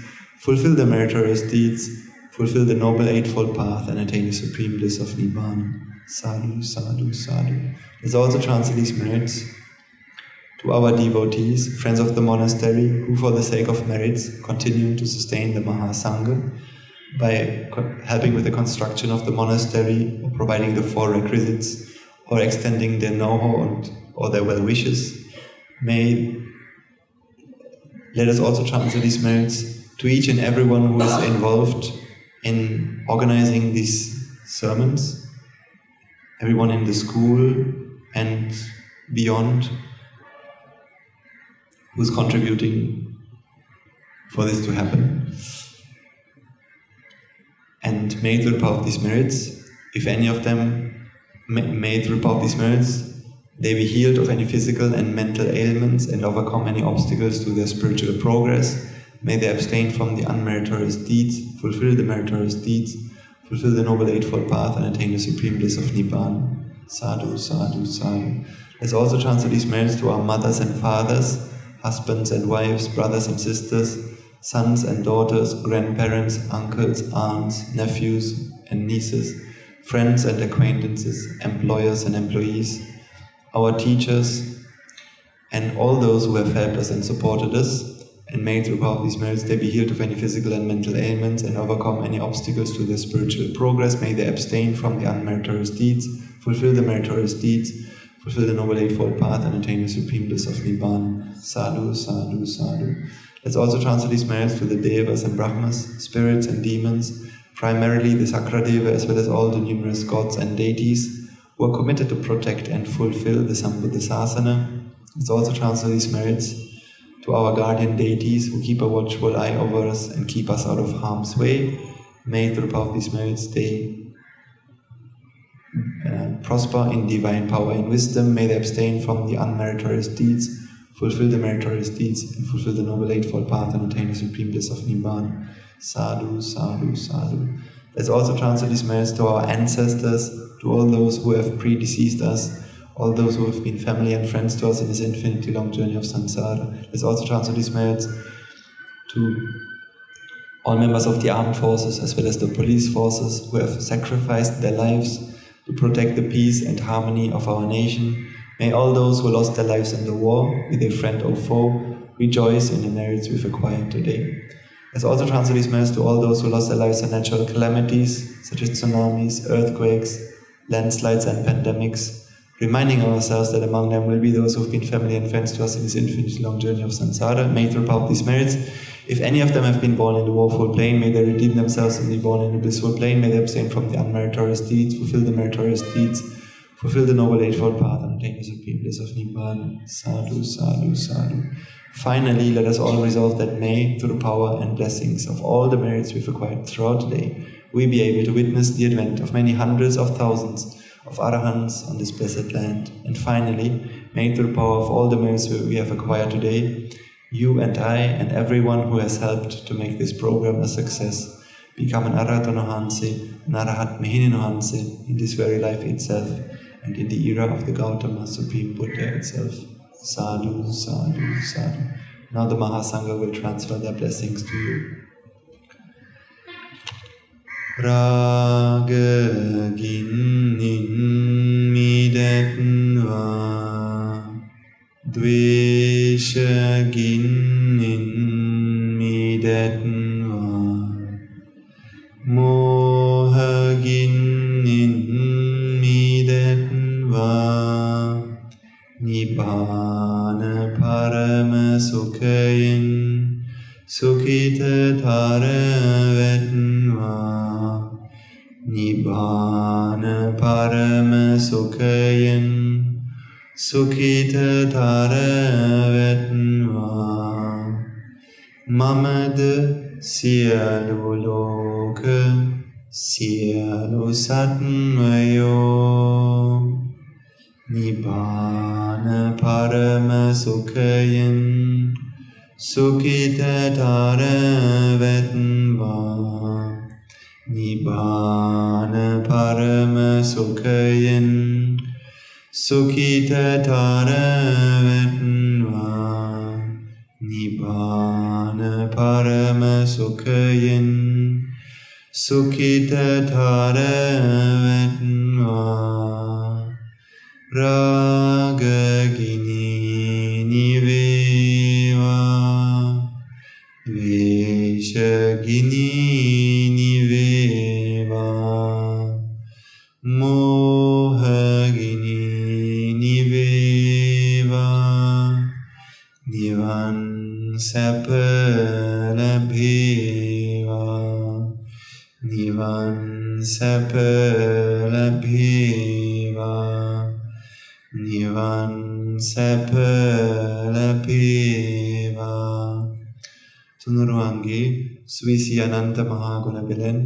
fulfill the meritorious deeds, fulfill the noble eightfold path, and attain the supreme bliss of Nibbāna. Sadhu, sadhu, sadhu. Let's also transfer these merits to our devotees, friends of the monastery, who for the sake of merits continue to sustain the Mahasangha by helping with the construction of the monastery, or providing the 4 requisites, or extending their know-how or their well-wishes. Let us also transfer these merits to each and everyone who is involved in organizing these sermons, everyone in the school and beyond who's contributing for this to happen. And may through the power of these merits, if any of them may through the power of these merits, they be healed of any physical and mental ailments and overcome any obstacles to their spiritual progress. May they abstain from the unmeritorious deeds, fulfill the meritorious deeds, fulfill the Noble Eightfold Path, and attain the supreme bliss of Nibbāna. Sadhu, sadhu, sadhu. Let's also transfer these merits to our mothers and fathers, husbands and wives, brothers and sisters, sons and daughters, grandparents, uncles, aunts, nephews and nieces, friends and acquaintances, employers and employees, our teachers, and all those who have helped us and supported us. And may through the power of these merits they be healed of any physical and mental ailments and overcome any obstacles to their spiritual progress. May they abstain from the unmeritorious deeds, fulfill the meritorious deeds, fulfill the Noble Eightfold Path, and attain the supreme bliss of Nibbāna. Sadhu, sadhu, sadhu. Let's also transfer these merits to the Devas and Brahmas, spirits and demons, primarily the Sakradeva as well as all the numerous gods and deities who are committed to protect and fulfill the Sambuddhasasana. Let's also transfer these merits to our guardian deities who keep a watchful eye over us and keep us out of harm's way. May through the power of these merits they prosper in divine power and wisdom. May they abstain from the unmeritorious deeds, fulfill the meritorious deeds, and fulfill the Noble Eightfold Path and attain the supreme bliss of Nibbāna. Sadhu, sadhu, sadhu. Let's also transfer these merits to our ancestors, to all those who have predeceased us, all those who have been family and friends to us in this infinitely long journey of samsara. Let's also transfer these merits to all members of the armed forces as well as the police forces who have sacrificed their lives to protect the peace and harmony of our nation. May all those who lost their lives in the war, be they friend or foe, rejoice in the merits we've acquired today. Let's also transfer these merits to all those who lost their lives in natural calamities such as tsunamis, earthquakes, landslides and pandemics, reminding ourselves that among them will be those who have been family and friends to us in this infinitely long journey of samsara. May through the power of these merits, if any of them have been born in the woeful plane, may they redeem themselves and be born in the blissful plane. May they abstain from the unmeritorious deeds, fulfill the meritorious deeds, fulfill the Noble Eightfold Path, and attain the supreme bliss of Nibbāna. Sadhu, sadhu, sadhu. Finally, let us all resolve that may, through the power and blessings of all the merits we've acquired throughout the day, we be able to witness the advent of many hundreds of thousands of Arahants on this blessed land. And finally, may through the power of all the merits we have acquired today, you and I and everyone who has helped to make this program a success become an Arahata Nohanse, an Arahat Mehini Nohanse in this very life itself and in the era of the Gautama Supreme Buddha itself. Sadhu, sadhu, sadhu. Now the Mahasangha will transfer their blessings to you. Raga ginnin midetva, dvesha ginnin midetva, moha ginnin midetva, Nibbāna parama sukhayin, sukhita tharavetva. Nibbāna parama sukhayin, sukhita tharavetva. Mamada siyalu loka, siyalu satmayo. Nibbāna parama sukhayin, sukhita tharavetva. Nibbāna parama sukhayin, sukhita tharavetva. Nibbāna parama sukhayin, sukhita tharavetva. Raga gini niveva, dvesha gini niveva, moha gini niveva, nivan sapalabheva, nivan sapalabheva. lapeva. Tunuruangi suisi ananta mahaguna bilen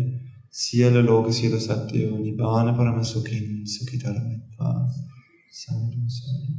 siela loka siela satyo Nibbāna paramasukhin sukhitaramitva. Sadhu sadhu.